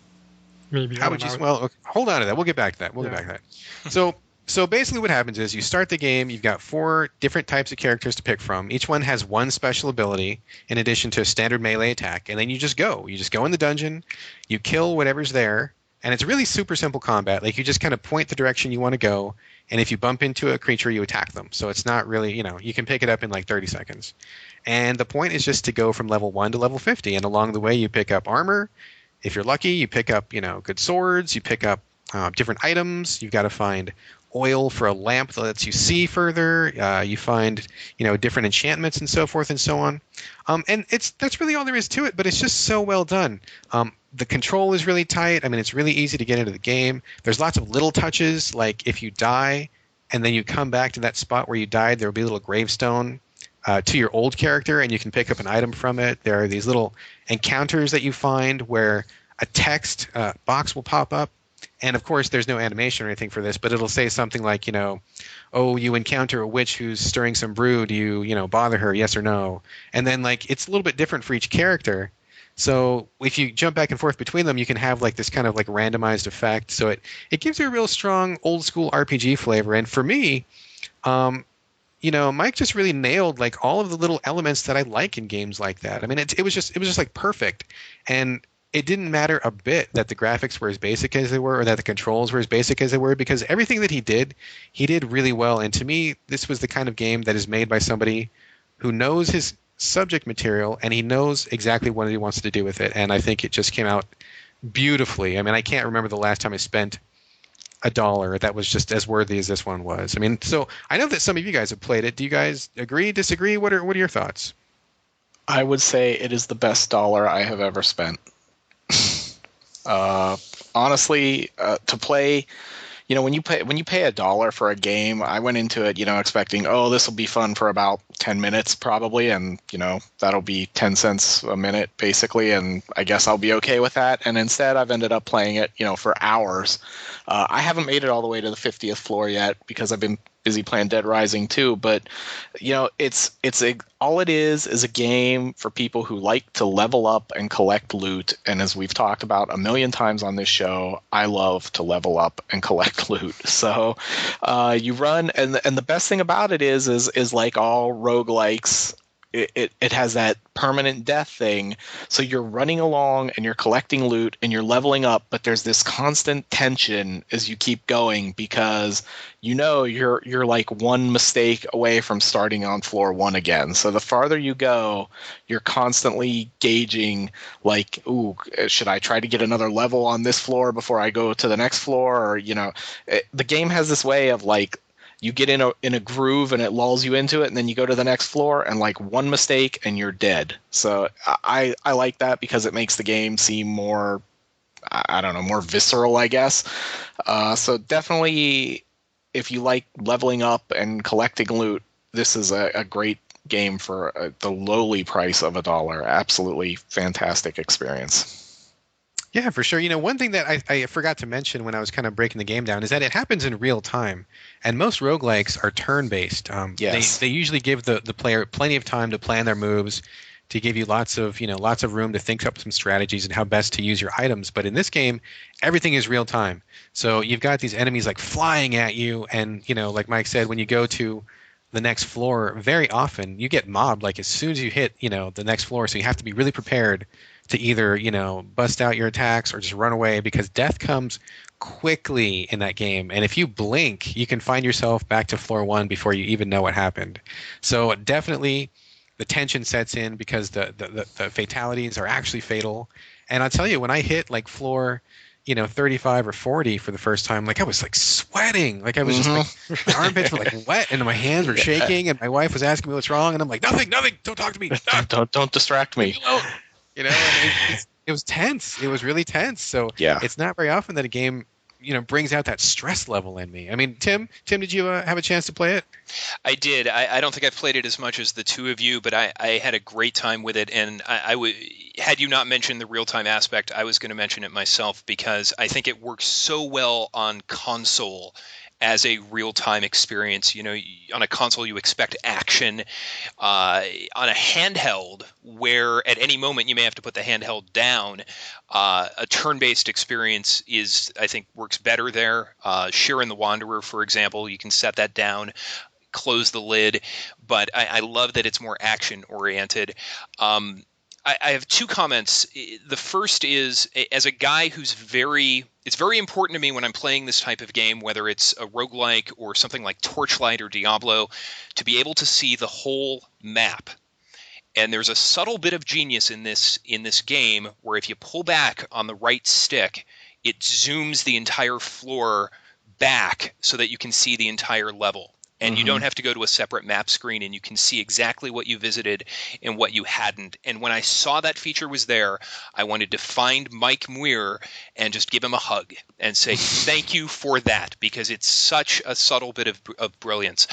How would you? Well, okay, hold on to that. We'll get back to that. Get back to that. So basically what happens is you start the game, you've got 4 different types of characters to pick from. Each one has one special ability in addition to a standard melee attack, and then you just go. You just go in the dungeon, you kill whatever's there, and it's really super simple combat. Like you just kind of point the direction you want to go, and if you bump into a creature, you attack them. So it's not really, you can pick it up in like 30 seconds. And the point is just to go from level 1 to level 50, and along the way you pick up armor. If you're lucky, you pick up, good swords, you pick up different items. You've got to find oil for a lamp that lets you see further. You find, different enchantments and so forth and so on. And that's really all there is to it, but it's just so well done. The control is really tight. I mean, it's really easy to get into the game. There's lots of little touches, like if you die and then you come back to that spot where you died, there will be a little gravestone to your old character, and you can pick up an item from it. There are these little encounters that you find where a text box will pop up. And of course, there's no animation or anything for this, but it'll say something like, oh, you encounter a witch who's stirring some brew. Do you, bother her? Yes or no? And then it's a little bit different for each character. So if you jump back and forth between them, you can have this kind of randomized effect. So it gives you a real strong old school RPG flavor. And for me, Mike just really nailed all of the little elements that I like in games like that. I mean, it was just perfect. And it didn't matter a bit that the graphics were as basic as they were or that the controls were as basic as they were, because everything that he did really well. And to me, this was the kind of game that is made by somebody who knows his subject material and he knows exactly what he wants to do with it. And I think it just came out beautifully. I mean, I can't remember the last time I spent $1 that was just as worthy as this one was. I mean, so I know that some of you guys have played it. Do you guys agree, disagree? What are your thoughts? I would say it is the best dollar I have ever spent. Honestly, to play, when you pay $1 for a game, I went into it, expecting, this will be fun for about 10 minutes probably, and that'll be 10 cents a minute basically, and I guess I'll be okay with that. And instead, I've ended up playing it, for hours. I haven't made it all the way to the 50th floor yet because I've been busy playing Dead Rising 2, but all it is a game for people who like to level up and collect loot. And as we've talked about a million times on this show, I love to level up and collect loot. So you run, and the best thing about it is like all roguelikes, it has that permanent death thing. So you're running along and you're collecting loot and you're leveling up, but there's this constant tension as you keep going because you're like one mistake away from starting on floor 1 again. So the farther you go, you're constantly gauging ooh, should I try to get another level on this floor before I go to the next floor? Or the game has this way of you get in a groove and it lulls you into it, and then you go to the next floor and one mistake and you're dead. So I like that because it makes the game seem more, I don't know, more visceral, I guess. So definitely, if you like leveling up and collecting loot, this is a great game for the lowly price of $1. Absolutely fantastic experience. Yeah, for sure. One thing that I forgot to mention when I was kind of breaking the game down is that it happens in real time, and most roguelikes are turn-based. Yes. They usually give the player plenty of time to plan their moves, to give you lots of room to think up some strategies and how best to use your items. But in this game, everything is real time. So you've got these enemies like flying at you, and like Mike said, when you go to the next floor, very often you get mobbed like as soon as you hit the next floor. So you have to be really prepared to either bust out your attacks or just run away, because death comes quickly in that game, and if you blink you can find yourself back to floor 1 before you even know what happened. So definitely the tension sets in because the fatalities are actually fatal. And I'll tell you, when I hit like floor 35 or 40 for the first time, like I was like sweating, like I was just like my armpits were like wet and my hands were shaking, and my wife was asking me what's wrong, and I'm like, nothing, don't talk to me, don't distract me. And it was tense. It was really tense. So it's not very often that a game brings out that stress level in me. I mean, Tim, did you have a chance to play it? I did. I don't think I've played it as much as the two of you, but I had a great time with it. And had you not mentioned the real-time aspect, I was going to mention it myself, because I think it works so well on console as a real-time experience. On a console you expect action. On a handheld, where at any moment you may have to put the handheld down, a turn-based experience I think works better there. Shiren the Wanderer, for example, you can set that down, close the lid, but I love that it's more action-oriented. I have two comments. The first is, as a guy it's very important to me when I'm playing this type of game, whether it's a roguelike or something like Torchlight or Diablo, to be able to see the whole map. And there's a subtle bit of genius in this game where if you pull back on the right stick, it zooms the entire floor back so that you can see the entire level. And you don't have to go to a separate map screen, and you can see exactly what you visited and what you hadn't. And when I saw that feature was there, I wanted to find Mike Muir and just give him a hug and say thank you for that, because it's such a subtle bit of brilliance.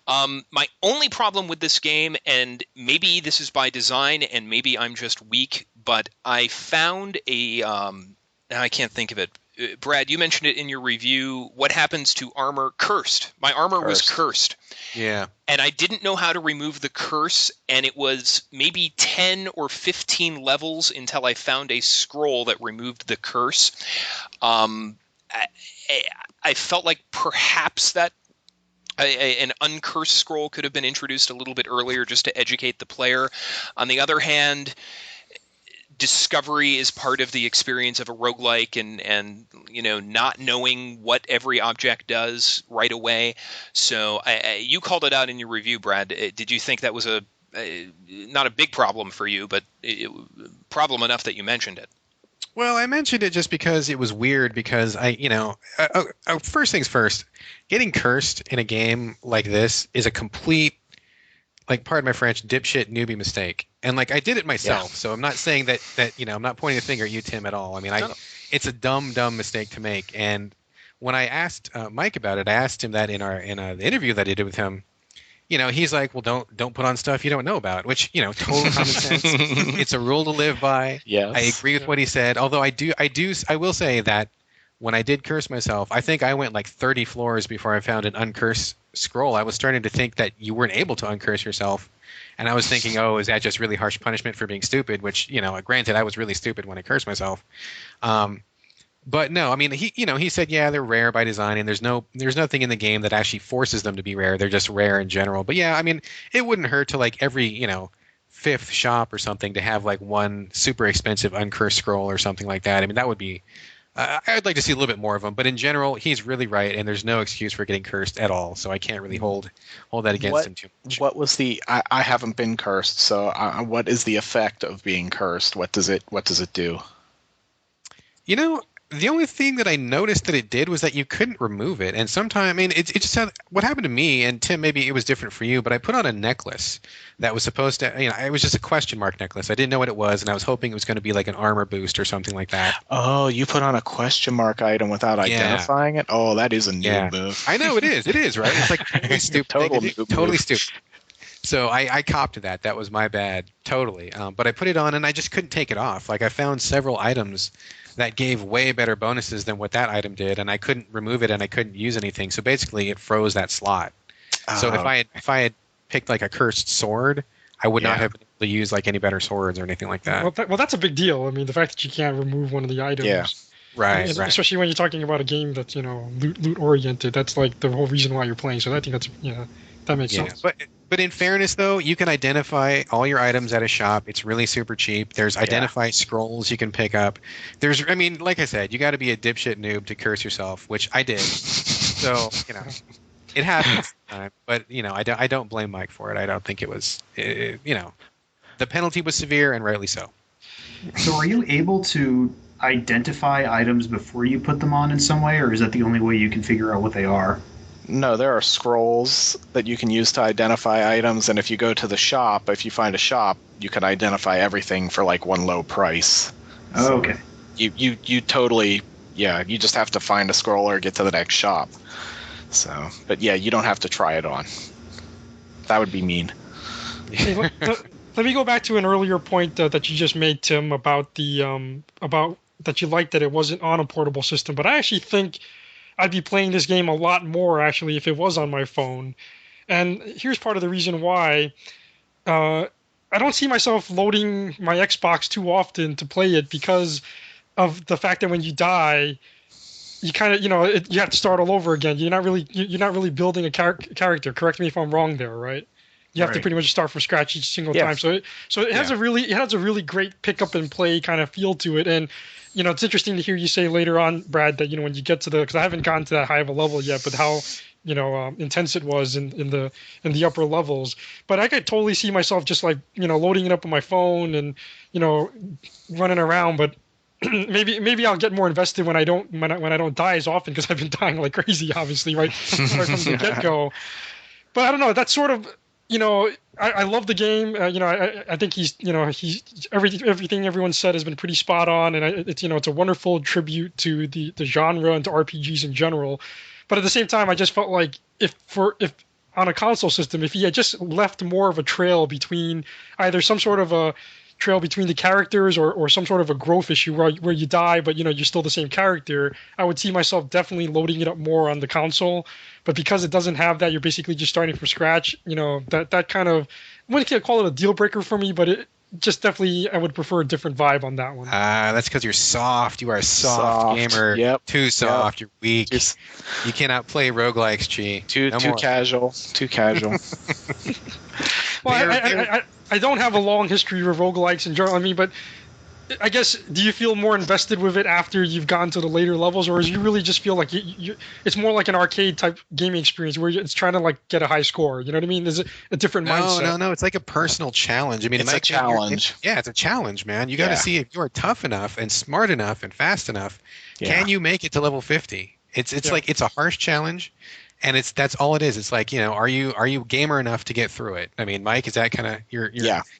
My only problem with this game, and maybe this is by design and maybe I'm just weak, but I found I can't think of it. Brad, you mentioned it in your review. What happens to armor cursed? My armor was cursed. Yeah. And I didn't know how to remove the curse, and it was maybe 10 or 15 levels until I found a scroll that removed the curse. I felt like perhaps that an uncursed scroll could have been introduced a little bit earlier just to educate the player. On the other hand, discovery is part of the experience of a roguelike, and not knowing what every object does right away. So you called it out in your review, Brad. Did you think that was not a big problem for you, but problem enough that you mentioned it? Well, I mentioned it just because it was weird, because first things first, getting cursed in a game like this is a complete, like, pardon my French, dipshit newbie mistake. And like, I did it myself, so I'm not saying that I'm not pointing a finger at you, Tim, at all. I mean, it's a dumb mistake to make. And when I asked Mike about it, I asked him that in the interview that I did with him. He's like, well, don't put on stuff you don't know about, which, total common sense. It's a rule to live by. Yes. I agree with what he said. Although I will say that when I did curse myself, I think I went like 30 floors before I found an uncursed scroll. I was starting to think that you weren't able to uncurse yourself. And I was thinking, oh, is that just really harsh punishment for being stupid? Which, granted, I was really stupid when I cursed myself. But no, I mean, he said, yeah, they're rare by design, and there's nothing in the game that actually forces them to be rare. They're just rare in general. But yeah, I mean, it wouldn't hurt to like every, fifth shop or something to have like one super expensive uncursed scroll or something like that. I mean, that would be, I'd like to see a little bit more of them. But in general, he's really right, and there's no excuse for getting cursed at all. So I can't really hold that against him too much. What was I haven't been cursed, so what is the effect of being cursed? What does it do? The only thing that I noticed that it did was that you couldn't remove it. And sometimes, I mean, it just had, what happened to me, and Tim, maybe it was different for you, but I put on a necklace that was supposed to, it was just a question mark necklace. I didn't know what it was, and I was hoping it was going to be like an armor boost or something like that. Oh, you put on a question mark item without identifying it? Oh, that is a noob move. I know, it is. It is, right? It's like really stupid. Totally stupid. So I copped that. That was my bad. Totally. But I put it on, and I just couldn't take it off. Like, I found several items that gave way better bonuses than what that item did, and I couldn't remove it, and I couldn't use anything. So basically, it froze that slot. So if I had picked like a cursed sword, I would not have been able to use like any better swords or anything like that. Well, that's a big deal. I mean, the fact that you can't remove one of the items. Yeah. Right, And right. especially when you're talking about a game that's loot oriented. That's like the whole reason why you're playing. So I think that's that makes sense. But in fairness, though, you can identify all your items at a shop. It's really super cheap. There's identify scrolls you can pick up. I mean, like I said, you got to be a dipshit noob to curse yourself, which I did. So, it happens. But, I don't blame Mike for it. I don't think it was, the penalty was severe and rightly so. So are you able to identify items before you put them on in some way, or is that the only way you can figure out what they are? No, there are scrolls that you can use to identify items, and if you go to the shop, if you find a shop, you can identify everything for like one low price. Oh, okay. You totally, you just have to find a scroll or get to the next shop. So, but yeah, you don't have to try it on. That would be mean. Hey, let me go back to an earlier point that you just made, Tim, about the about that you liked that it wasn't on a portable system, but I actually think I'd be playing this game a lot more, actually, if it was on my phone. And here's part of the reason why. I don't see myself loading my Xbox too often to play it because of the fact that when you die, you kind of, you have to start all over again. You're not really building a character. Correct me if I'm wrong there, right? You have to pretty much start from scratch each single time. So it has a really great pick up and play kind of feel to it. And it's interesting to hear you say later on, Brad, that when you get to because I haven't gotten to that high of a level yet, but how intense it was in the upper levels. But I could totally see myself just like loading it up on my phone and running around. But maybe I'll get more invested when I don't die as often, because I've been dying like crazy, obviously, right from the get go. But I don't know. That's sort of I love the game. I think he's everything everyone said has been pretty spot on, and it's a wonderful tribute to the genre and to RPGs in general. But at the same time, I just felt like if on a console system, if he had just left more of a trail between either some sort of a trail between the characters or some sort of a growth issue where you die but you're still the same character, I would see myself definitely loading it up more on the console. But because it doesn't have that, you're basically just starting from scratch. That kind of, I wouldn't call it a deal breaker for me, but it just definitely, I would prefer a different vibe on that one. That's because you're soft. You are a soft gamer. Yep. Too soft. Yep. You're weak. You cannot play roguelikes, Chi. Too casual. Too casual. Well, I don't have a long history with roguelikes in general. I mean, but I guess, do you feel more invested with it after you've gone to the later levels, or do you really just feel like it's more like an arcade type gaming experience where it's trying to like get a high score? You know what I mean? Is it a different mindset? No. It's like a personal challenge. I mean, it's a challenge. It's a challenge, man. You got to see if you are tough enough and smart enough and fast enough. Yeah. Can you make it to level 50? It's like, it's a harsh challenge. And that's all it is. It's like, are you gamer enough to get through it? I mean, Mike, is that kind of your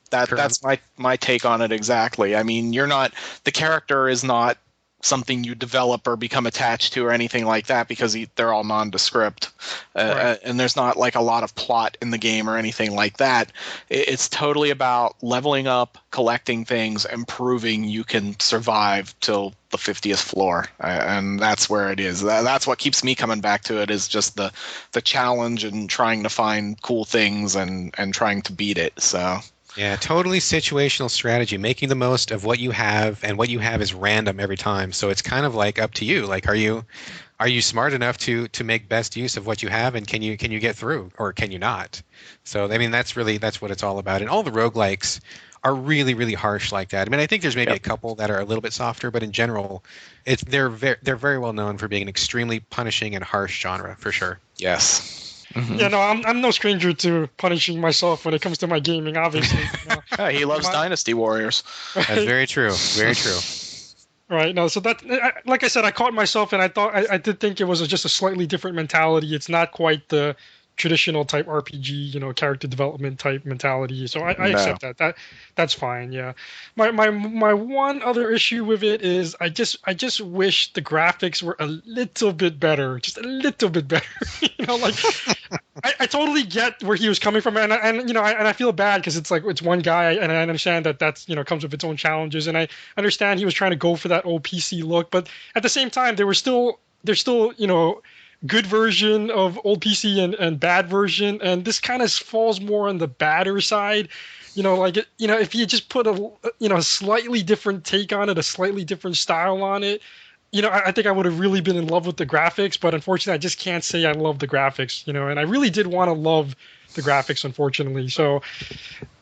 that's my take on it exactly. I mean, the character is not something you develop or become attached to or anything like that, because they're all nondescript, right. And there's not like a lot of plot in the game or anything like that. It's totally about leveling up, collecting things, and proving you can survive till the 50th floor, and that's where it is. That's what keeps me coming back to it, is just the challenge and trying to find cool things and trying to beat it. So yeah, totally situational strategy, making the most of what you have, and what you have is random every time. So it's kind of like up to you. Like, are you smart enough to make best use of what you have, and can you get through, or can you not? So I mean, that's what it's all about. And all the roguelikes are really, really harsh like that. I mean, I think there's maybe a couple that are a little bit softer, but in general, they're very well known for being an extremely punishing and harsh genre, for sure. Yes. Mm-hmm. Yeah, no, I'm no stranger to punishing myself when it comes to my gaming, obviously. He loves Dynasty Warriors. Right? That's very true. Very true. Right. No, so that, like I said, I caught myself, and I thought I did think it was just a slightly different mentality. It's not quite the traditional type RPG, character development type mentality. So I accept that. That's fine. Yeah. My one other issue with it is I just wish the graphics were a little bit better, just a little bit better. Like I totally get where he was coming from, and I feel bad because it's like it's one guy, and I understand that that's comes with its own challenges, and I understand he was trying to go for that old PC look, but at the same time there's still good version of old PC and bad version, and this kind of falls more on the badder side. If you just put a slightly different take on it, a slightly different style on it, I think I would have really been in love with the graphics, but unfortunately, I just can't say I love the graphics, and I really did want to love the graphics, unfortunately. So,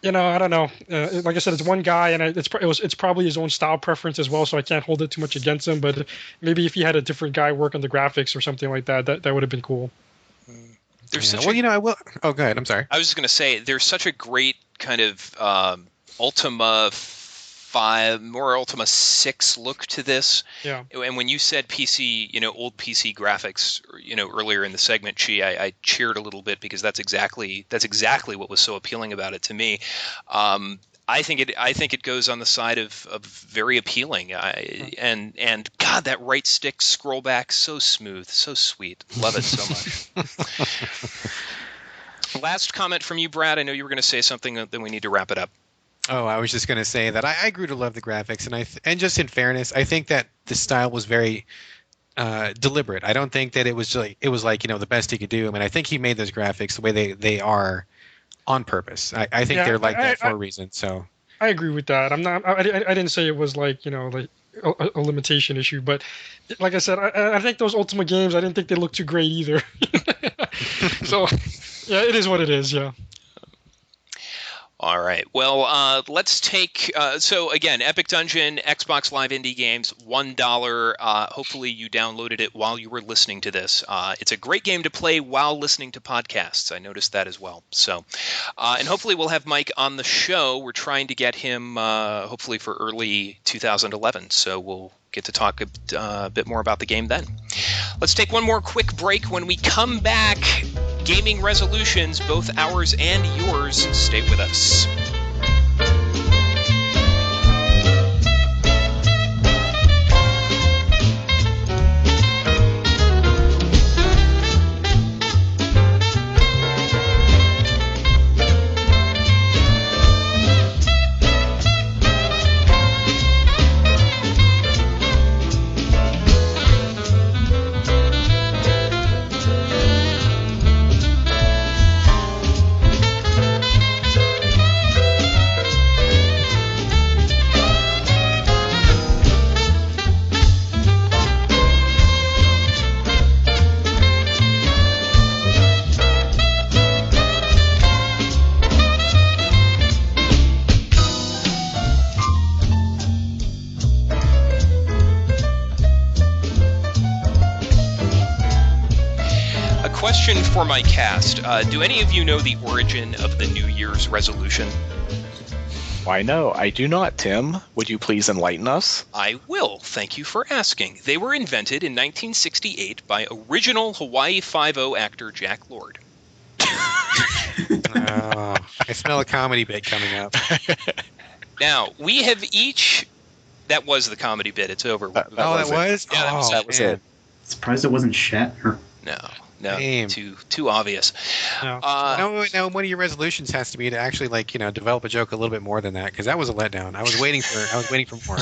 I don't know. Like I said, it's one guy, and it's probably his own style preference as well, so I can't hold it too much against him. But maybe if he had a different guy work on the graphics or something like that, that would have been cool. I will. Oh, go ahead. I'm sorry. I was just going to say, there's such a great kind of Ultima 5, more Ultima 6 look to this. Yeah. And when you said PC, old PC graphics, earlier in the segment, I cheered a little bit because that's exactly what was so appealing about it to me. I think it goes on the side of very appealing. And God, that right stick scroll back, so smooth, so sweet. Love it so much. Last comment from you, Brad. I know you were going to say something, then we need to wrap it up. Oh, I was just going to say that I grew to love the graphics, and just in fairness, I think that the style was very deliberate. I don't think that it was the best he could do. I mean, I think he made those graphics the way they are on purpose. I think they're like that for a reason. So I agree with that. I didn't say it was like a limitation issue, but like I said, I think those Ultima games, I didn't think they looked too great either. So yeah, it is what it is. Yeah. All right. Well, let's take so again, Epic Dungeon, Xbox Live Indie Games, $1. Hopefully you downloaded it while you were listening to this. It's a great game to play while listening to podcasts. I noticed that as well. So, and hopefully we'll have Mike on the show. We're trying to get him hopefully for early 2011. So we'll get to talk a bit more about the game then. Let's take one more quick break. When we come back, gaming resolutions, both ours and yours. Stay with us. Question for my cast. Do any of you know the origin of the New Year's resolution? Why, no, I do not, Tim. Would you please enlighten us? I will. Thank you for asking. They were invented in 1968 by original Hawaii Five-0 actor Jack Lord. I smell a comedy bit coming up. Now, we have each... That was the comedy bit. It's over. That was? Yeah, that was it. Surprised it wasn't Shatner. No, too obvious. No. No, one of your resolutions has to be to actually develop a joke a little bit more than that, because that was a letdown. I was waiting for more.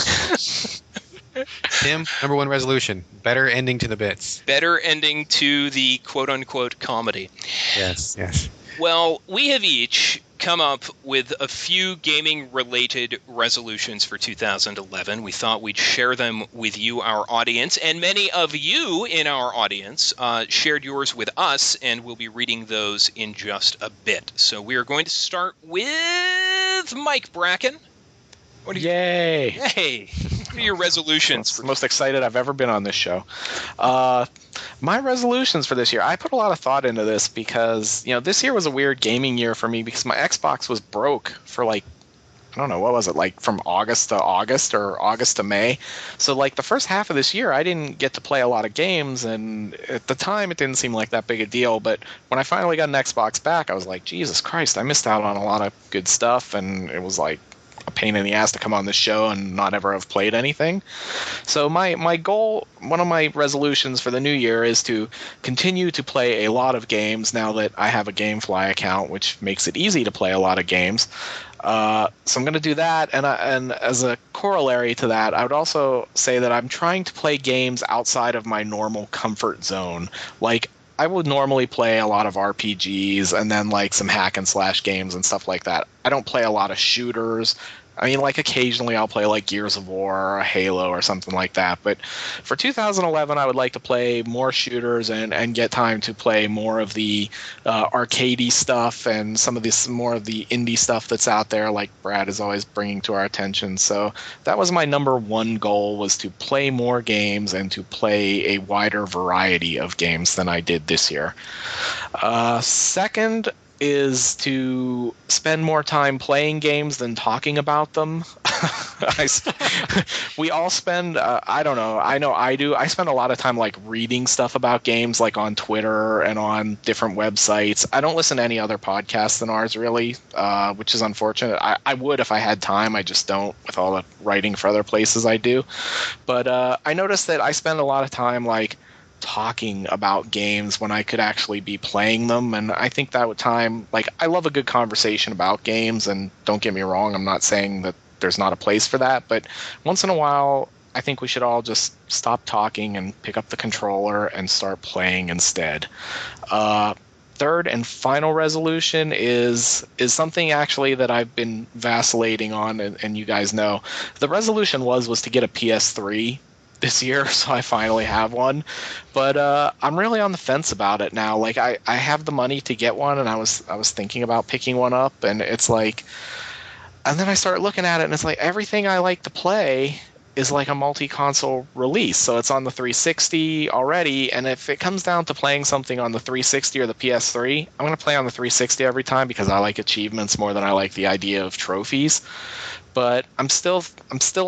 Tim, number one resolution: better ending to the bits. Better ending to the quote-unquote comedy. Yes. Well, we have each come up with a few gaming-related resolutions for 2011. We thought we'd share them with you, our audience, and many of you in our audience shared yours with us, and we'll be reading those in just a bit. So we are going to start with Mike Bracken. Yay! Hey, what are your resolutions? That's the most excited I've ever been on this show. My resolutions for this year, I put a lot of thought into this because, this year was a weird gaming year for me because my Xbox was broke for I don't know, what was it, from August to August or August to May. So the first half of this year, I didn't get to play a lot of games, and at the time it didn't seem like that big a deal. But when I finally got an Xbox back, I was like, Jesus Christ, I missed out on a lot of good stuff, and it was a pain in the ass to come on this show and not ever have played anything. So my goal, one of my resolutions for the new year, is to continue to play a lot of games now that I have a GameFly account, which makes it easy to play a lot of games. So I'm going to do that, and as a corollary to that, I would also say that I'm trying to play games outside of my normal comfort zone. Like, I would normally play a lot of RPGs and then like some hack and slash games and stuff like that. I don't play a lot of shooters. I mean, like occasionally I'll play like Gears of War or a Halo or something like that. But for 2011, I would like to play more shooters and get time to play more of the arcadey stuff and some of this more of the indie stuff that's out there, like Brad is always bringing to our attention. So that was my number one goal, was to play more games and to play a wider variety of games than I did this year. Second is to spend more time playing games than talking about them. We all spend, I don't know, I know I do. I spend a lot of time like reading stuff about games, like on Twitter and on different websites. I don't listen to any other podcasts than ours, really, which is unfortunate. I would if I had time. I just don't, with all the writing for other places I do. But I noticed that I spend a lot of time like talking about games when I could actually be playing them, and I think that time, like, I love a good conversation about games, and don't get me wrong, I'm not saying that there's not a place for that, but once in a while I think we should all just stop talking and pick up the controller and start playing instead. Third and final resolution is something actually that I've been vacillating on, and you guys know. The resolution was to get a PS3 this year, so I finally have one. But I'm really on the fence about it now. Like, I have the money to get one, and I was thinking about picking one up, and it's like, and then I start looking at it, and it's like everything I like to play is like a multi-console release. So it's on the 360 already, and if it comes down to playing something on the 360 or the PS3, I'm going to play on the 360 every time because I like achievements more than I like the idea of trophies. But I'm still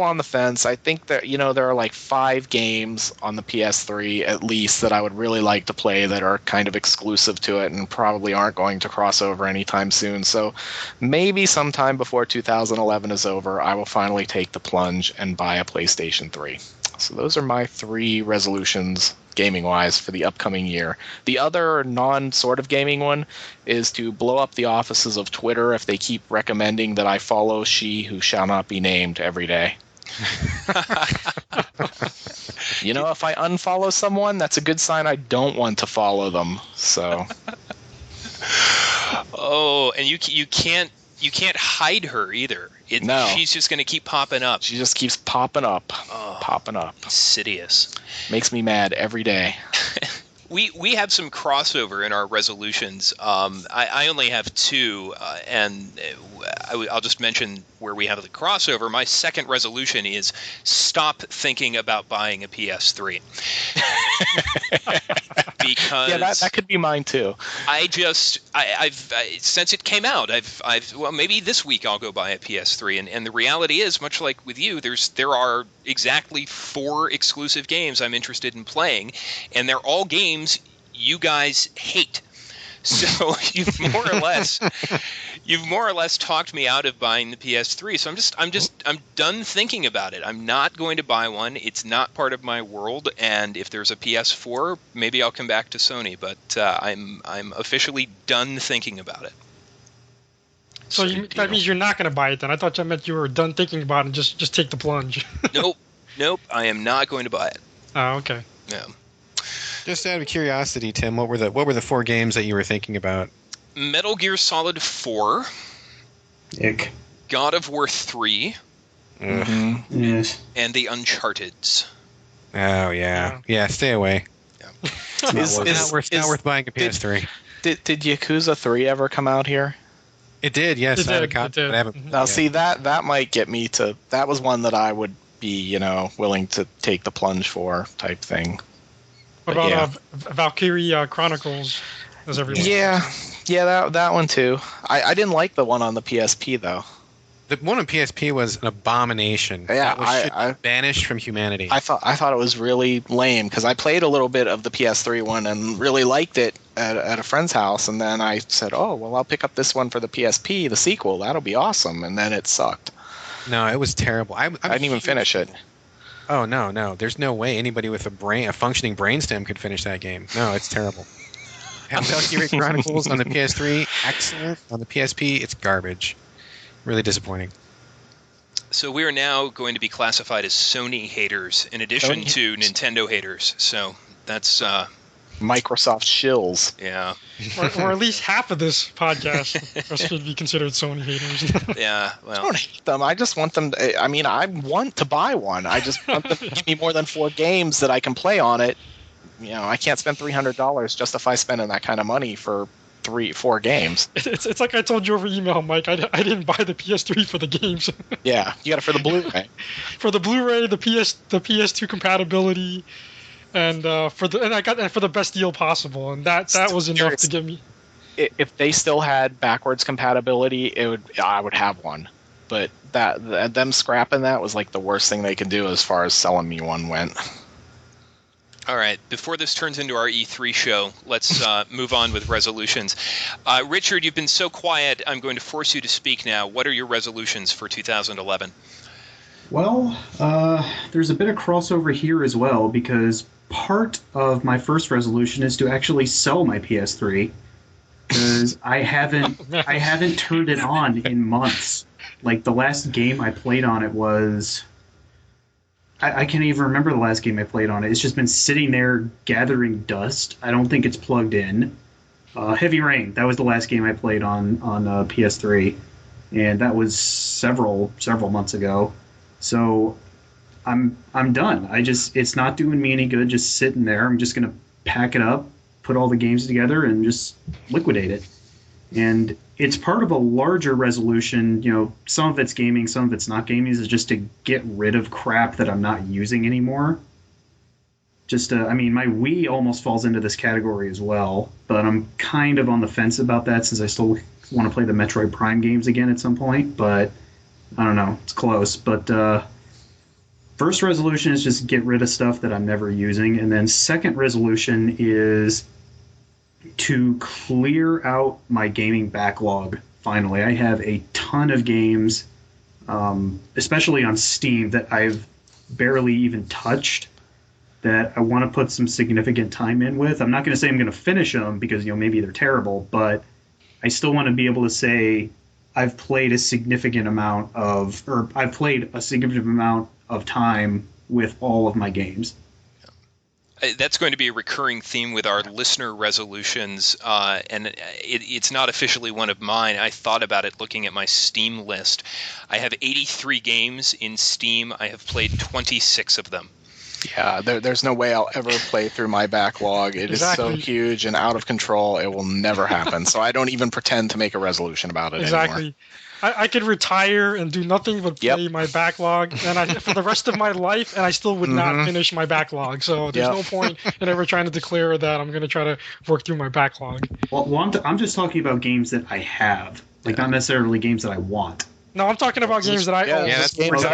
on the fence. I think that, there are like 5 games on the PS3 at least that I would really like to play that are kind of exclusive to it and probably aren't going to cross over anytime soon. So maybe sometime before 2011 is over, I will finally take the plunge and buy a PlayStation 3. So those are my 3 resolutions, gaming-wise, for the upcoming year. The other non-sort of gaming one is to blow up the offices of Twitter if they keep recommending that I follow she who shall not be named every day. If I unfollow someone, that's a good sign I don't want to follow them. So. Oh, and you can't hide her either. No. She's just going to keep popping up. She just keeps popping up. Popping up. Insidious. Makes me mad every day. We have some crossover in our resolutions. I only have 2, and I'll just mention where we have the crossover. My second resolution is stop thinking about buying a PS3. Because that could be mine too. I've since it came out, well, maybe this week I'll go buy a PS3, and the reality is, much like with you, there are exactly 4 exclusive games I'm interested in playing, and they're all games you guys hate. So you've more or less talked me out of buying the PS3. So I'm done thinking about it. I'm not going to buy one. It's not part of my world. And if there's a PS4, maybe I'll come back to Sony. But I'm officially done thinking about it. So that means you're not going to buy it then? I thought that meant you were done thinking about it and just take the plunge. Nope. I am not going to buy it. Oh, okay. Yeah. Just out of curiosity, Tim, what were the 4 games that you were thinking about? Metal Gear Solid 4. Ick. God of War 3. Mm-hmm. Yes. And the Uncharted's. Oh, yeah. Yeah, stay away. Yeah. It's not worth buying a PS3. Did Yakuza 3 ever come out here? It did, yes. I haven't. Now, see, that might get me to... That was one that I would be, willing to take the plunge for, type thing. What about Valkyrie Chronicles? As everyone Yeah, that one too. I didn't like the one on the PSP though. The one on PSP was an abomination. Yeah, I banished from humanity. I thought it was really lame because I played a little bit of the PS3 one and really liked it at a friend's house, and then I said, "Oh, well, I'll pick up this one for the PSP, the sequel. That'll be awesome." And then it sucked. No, it was terrible. I didn't even finish it. Oh no! There's no way anybody with a functioning brainstem could finish that game. No, it's terrible. Valkyrie Chronicles on the PS3, excellent. On the PSP, it's garbage. Really disappointing. So we are now going to be classified as Sony haters in addition to Nintendo haters. So that's Microsoft shills. Yeah. Or at least half of this podcast should be considered Sony haters. Yeah, well. I don't hate them. I just want them to, I mean, I want to buy one. I just want them to give me more than 4 games that I can play on it. You know, I can't spend $300 justify spending that kind of money for 3-4 games. It's like I told you over email, Mike. I didn't buy the PS3 for the games. Yeah, you got it for the Blu-ray. For the Blu-ray, the PS2 compatibility, and for the best deal possible, and that was enough to give me. If they still had backwards compatibility, I would have one. But them scrapping that was like the worst thing they could do as far as selling me one went. All right, before this turns into our E3 show, let's move on with resolutions. Richard, you've been so quiet, I'm going to force you to speak now. What are your resolutions for 2011? Well, there's a bit of crossover here as well, because part of my first resolution is to actually sell my PS3, because I haven't turned it on in months. Like, the last game I played on it was... I can't even remember the last game I played on it. It's just been sitting there gathering dust. I don't think it's plugged in. Heavy Rain, that was the last game I played on PS3, and that was several months ago. So I'm done. It's not doing me any good just sitting there. I'm just gonna pack it up, put all the games together, and just liquidate it. And it's part of a larger resolution. You know, some of it's gaming, some of it's not gaming. Is just to get rid of crap that I'm not using anymore. I mean, my Wii almost falls into this category as well, but I'm kind of on the fence about that since I still want to play the Metroid Prime games again at some point. But I don't know, it's close. But first resolution is just get rid of stuff that I'm never using, and then second resolution is to clear out my gaming backlog. Finally, I have a ton of games, especially on Steam, that I've barely even touched, that I want to put some significant time in with. I'm not going to say I'm going to finish them because, you know, maybe they're terrible, but I still want to be able to say I've played a significant amount of time with all of my games. That's going to be a recurring theme with our listener resolutions, and it's not officially one of mine. I thought about it looking at my Steam list. I have 83 games in Steam. I have played 26 of them. Yeah, there's no way I'll ever play through my backlog. It is so huge and out of control, it will never happen. So I don't even pretend to make a resolution about it anymore. I could retire and do nothing but play my backlog for the rest of my life, and I still would not finish my backlog. So there's no point in ever trying to declare that I'm going to try to work through my backlog. Well, I'm just talking about games that I have, like not necessarily games that I want. No, I'm talking about games that I own. Yeah, that's games that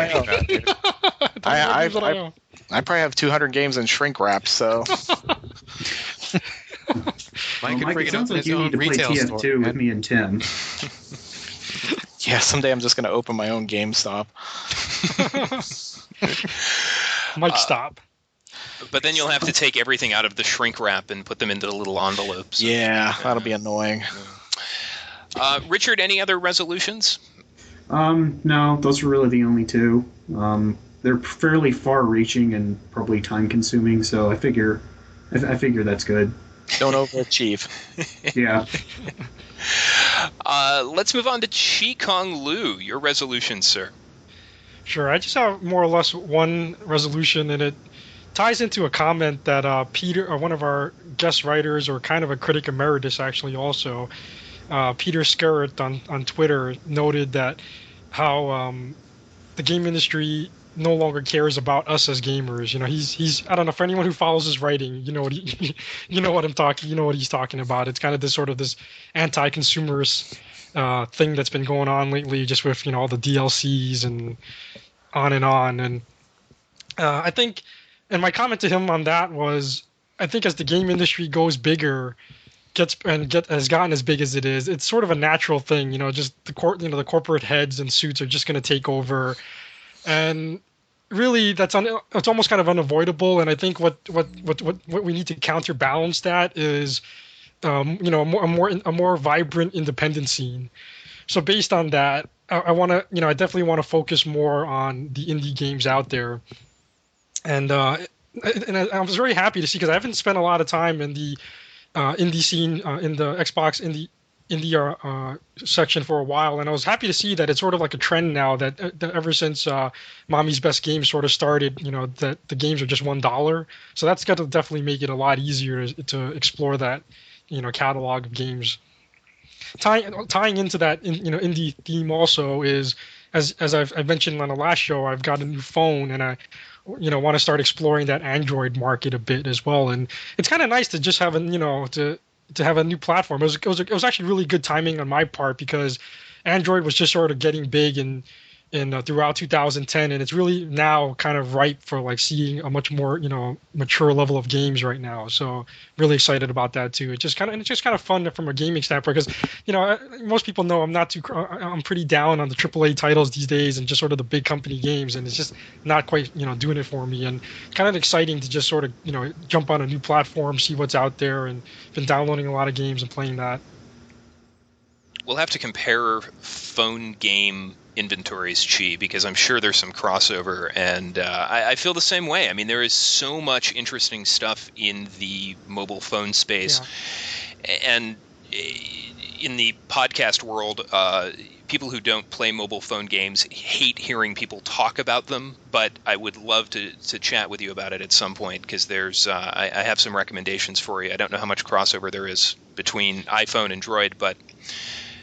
I own. I probably have 200 games in shrink wrap, so... Mike, it sounds like you need to play TF2 with me and Tim. Yeah, someday I'm just going to open my own GameStop. Mike, stop. But then you'll have to take everything out of the shrink wrap and put them into the little envelopes. Yeah, that'll be annoying. Richard, any other resolutions? No, those are really the only two. They're fairly far-reaching and probably time-consuming, so I figure that's good. Don't overachieve. Yeah. Let's move on to Chi Kong Lu. Your resolution, sir. Sure. I just have more or less one resolution, and it ties into a comment that Peter, one of our guest writers, or kind of a critic emeritus actually also, Peter Skerritt on Twitter noted that how the game industry no longer cares about us as gamers. You know, he's I don't know, for anyone who follows his writing, you know what you know what he's talking about. It's kind of this anti-consumerist thing that's been going on lately, just with, you know, all the DLCs and on. And I think, and my comment to him on that was, I think as the game industry goes bigger, has gotten as big as it is, it's sort of a natural thing. Just the corporate heads and suits are just going to take over, and really it's almost kind of unavoidable. And I think what we need to counterbalance that is a more vibrant independent scene. So based on that, I definitely want to focus more on the indie games out there. And I was very happy to see, because I haven't spent a lot of time in the indie scene in the Xbox indie section for a while, and I was happy to see that it's sort of like a trend now that ever since Mommy's Best Games sort of started, that the games are just $1. So that's got to definitely make it a lot easier to explore that catalog of games. Tying into that indie theme also is, as I've mentioned on the last show, I've got a new phone, and I want to start exploring that Android market a bit as well. And it's kind of nice to just have to have a new platform. It was actually really good timing on my part, because Android was just sort of getting big in throughout 2010, and it's really now kind of ripe for like seeing a much more mature level of games right now. So really excited about that too. It's just kind of fun from a gaming standpoint, because most people know I'm pretty down on the AAA titles these days and just sort of the big company games, and it's just not quite doing it for me. And kind of exciting to just sort of jump on a new platform, see what's out there, and been downloading a lot of games and playing that. We'll have to compare phone game inventories, Chi, because I'm sure there's some crossover, and I feel the same way. I mean, there is so much interesting stuff in the mobile phone space, and in the podcast world, people who don't play mobile phone games hate hearing people talk about them, but I would love to chat with you about it at some point, because there's I have some recommendations for you. I don't know how much crossover there is between iPhone and Droid, but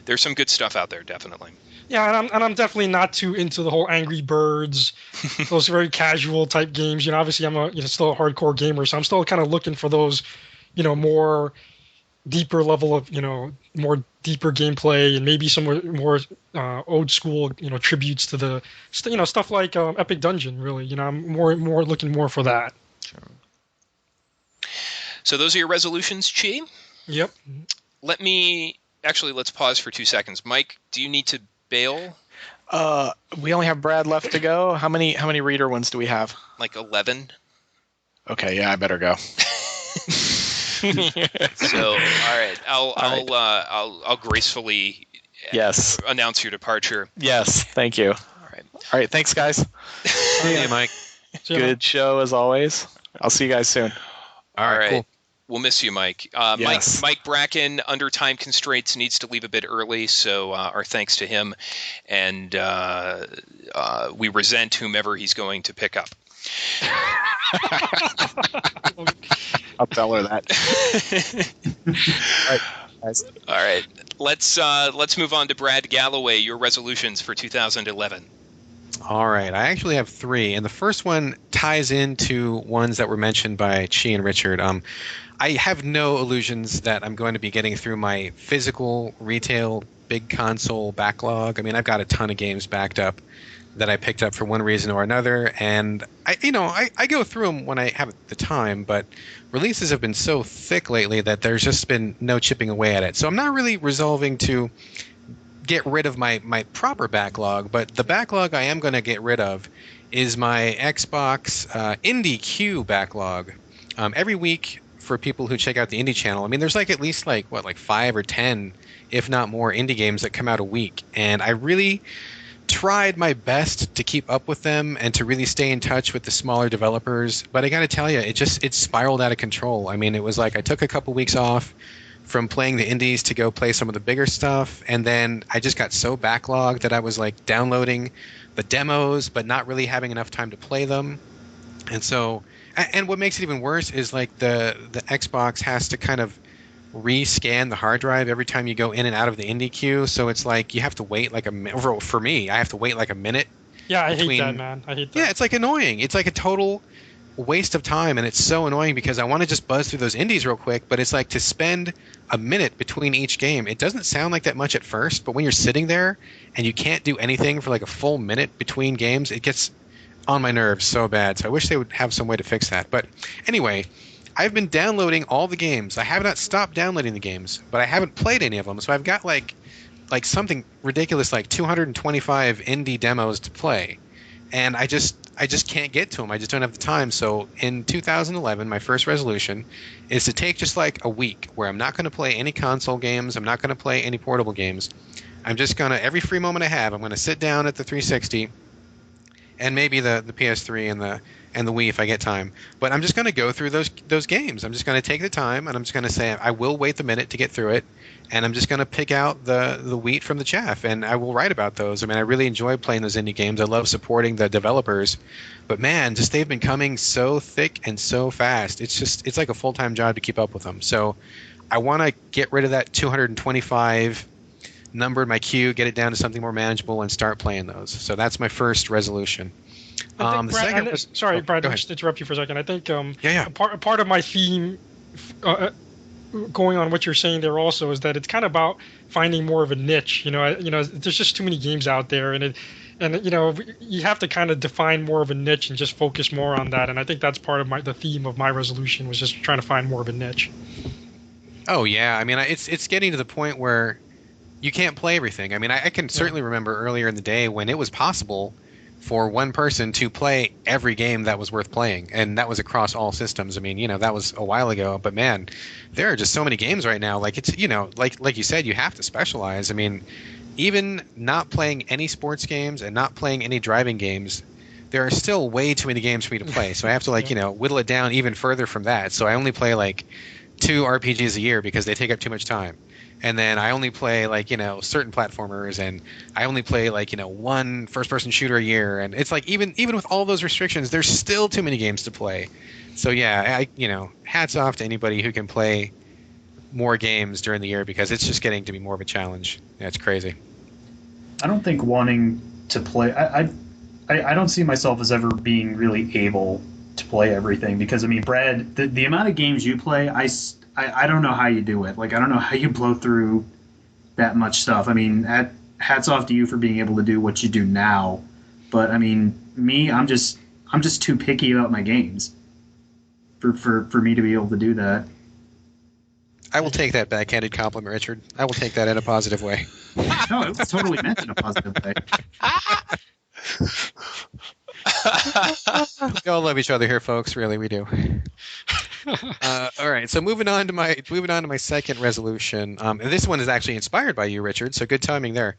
there's some good stuff out there, definitely. Yeah, and I'm definitely not too into the whole Angry Birds, those very casual type games. Obviously I'm still a hardcore gamer, so I'm still kind of looking for those, more deeper level of, more deeper gameplay, and maybe some more old school, tributes to the, stuff like Epic Dungeon. Really, I'm more looking more for that. Sure. So those are your resolutions, Chi? Yep. Let's pause for 2 seconds. Mike, do you need to bail? We only have Brad left to go. How many reader ones do we have? Like 11. Okay, yeah, I better go. So, all right, I'll gracefully announce your departure. Yes, thank you. All right, thanks, guys. Hey, Mike. Good show as always. I'll see you guys soon. All right. Cool. We'll miss you, Mike. Yes. Mike Bracken, under time constraints, needs to leave a bit early, so our thanks to him, and we resent whomever he's going to pick up. I'll tell her that. All right, guys. All right, let's move on to Brad Gallaway. Your resolutions for 2011. All right, I actually have 3, and the first one ties into ones that were mentioned by Chi and Richard. I have no illusions that I'm going to be getting through my physical retail big console backlog. I mean, I've got a ton of games backed up that I picked up for one reason or another, and I go through them when I have the time, but releases have been so thick lately that there's just been no chipping away at it. So I'm not really resolving to get rid of my proper backlog, but the backlog I am going to get rid of is my Xbox Indie Queue backlog. Every week, for people who check out the indie channel, I mean, there's at least 5 or 10, if not more, indie games that come out a week, and I really tried my best to keep up with them and to really stay in touch with the smaller developers, but I gotta tell you, it spiraled out of control. I mean, it was like I took a couple weeks off from playing the indies to go play some of the bigger stuff, and then I just got so backlogged that I was downloading the demos but not really having enough time to play them. And what makes it even worse is the Xbox has to kind of rescan the hard drive every time you go in and out of the indie queue, so it's you have to wait a minute. For me, I have to wait a minute. Yeah, I hate that, man. I hate that. Yeah, it's annoying. It's a total waste of time, and it's so annoying because I want to just buzz through those indies real quick, but it's to spend a minute between each game. It doesn't sound like that much at first, but when you're sitting there and you can't do anything for a full minute between games, it gets on my nerves so bad. So I wish they would have some way to fix that. But anyway, I've been downloading all the games. I have not stopped downloading the games, but I haven't played any of them. So I've got like something ridiculous like 225 indie demos to play, and I just can't get to them. I just don't have the time. So in 2011, my first resolution is to take just like a week where I'm not going to play any console games. I'm not going to play any portable games. I'm just going to, every free moment I have, I'm going to sit down at the 360 and maybe the PS3 and the Wii if I get time. But I'm just going to go through those games. I'm just going to take the time, and I'm just going to say I will wait the minute to get through it, and I'm just going to pick out the wheat from the chaff, and I will write about those. I mean, I really enjoy playing those indie games. I love supporting the developers, but man, just they've been coming so thick and so fast. It's like a full-time job to keep up with them. So I want to get rid of that 225 number in my queue, get it down to something more manageable, and start playing those. So that's my first resolution. Sorry, Brad, I'll just interrupt you for a second. I think a part of my theme going on what you're saying there also is that it's kind of about finding more of a niche. There's just too many games out there, and you have to kind of define more of a niche and just focus more on that. And I think that's part of the theme of my resolution was just trying to find more of a niche. Oh yeah, I mean, it's getting to the point where you can't play everything. I mean, I can certainly remember earlier in the day when it was possible for one person to play every game that was worth playing, and that was across all systems. I mean, that was a while ago, but man, there are just so many games right now. Like it's, like you said, you have to specialize. I mean, even not playing any sports games and not playing any driving games, there are still way too many games for me to play. So I have to whittle it down even further from that. So I only play 2 RPGs a year because they take up too much time. And then I only play certain platformers, and I only play one first-person shooter a year. And it's even with all those restrictions, there's still too many games to play. So yeah, hats off to anybody who can play more games during the year, because it's just getting to be more of a challenge. Yeah, it's crazy. I don't think wanting to play. I don't see myself as ever being really able to play everything, because I mean, Brad, the amount of games you play, I don't know how you do it. I don't know how you blow through that much stuff. I mean, hats off to you for being able to do what you do now. But I mean, me, I'm just too picky about my games for me to be able to do that. I will take that backhanded compliment, Richard. I will take that in a positive way. No, it was totally meant in a positive way. We all love each other here, folks. Really, we do. All right, so moving on to my second resolution. And this one is actually inspired by you, Richard. So good timing there.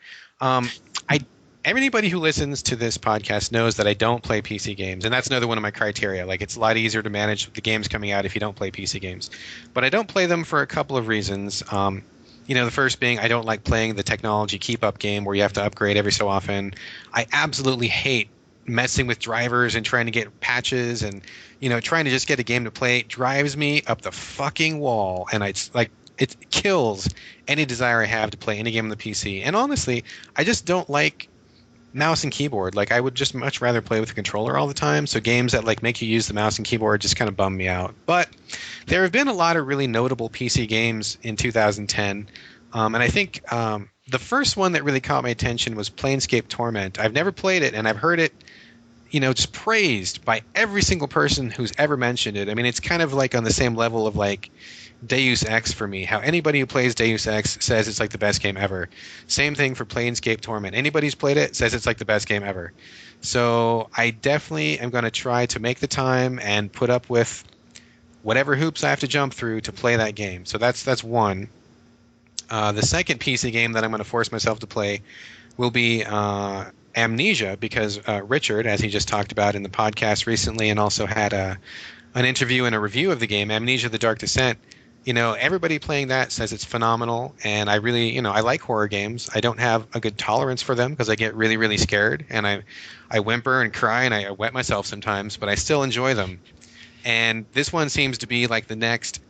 Everybody who listens to this podcast knows that I don't play PC games, and that's another one of my criteria. It's a lot easier to manage the games coming out if you don't play PC games. But I don't play them for a couple of reasons. The first being I don't like playing the technology keep-up game where you have to upgrade every so often. I absolutely hate messing with drivers and trying to get patches and trying to just get a game to play. It drives me up the fucking wall, and it kills any desire I have to play any game on the PC. And honestly, I just don't like mouse and keyboard. I would just much rather play with a controller all the time. So games that make you use the mouse and keyboard just kind of bum me out. But there have been a lot of really notable PC games in 2010, and I think the first one that really caught my attention was Planescape Torment. I've never played it, and I've heard it just praised by every single person who's ever mentioned it. I mean, it's kind of on the same level of Deus Ex for me. How anybody who plays Deus Ex says it's the best game ever. Same thing for Planescape Torment. Anybody who's played it says it's the best game ever. So I definitely am going to try to make the time and put up with whatever hoops I have to jump through to play that game. So that's one. The second PC game that I'm going to force myself to play will be Amnesia, because Richard, as he just talked about in the podcast recently and also had an interview and a review of the game, Amnesia: The Dark Descent, everybody playing that says it's phenomenal, and I really, I like horror games. I don't have a good tolerance for them because I get really, really scared, and I whimper and cry, and I wet myself sometimes, but I still enjoy them. And this one seems to be the next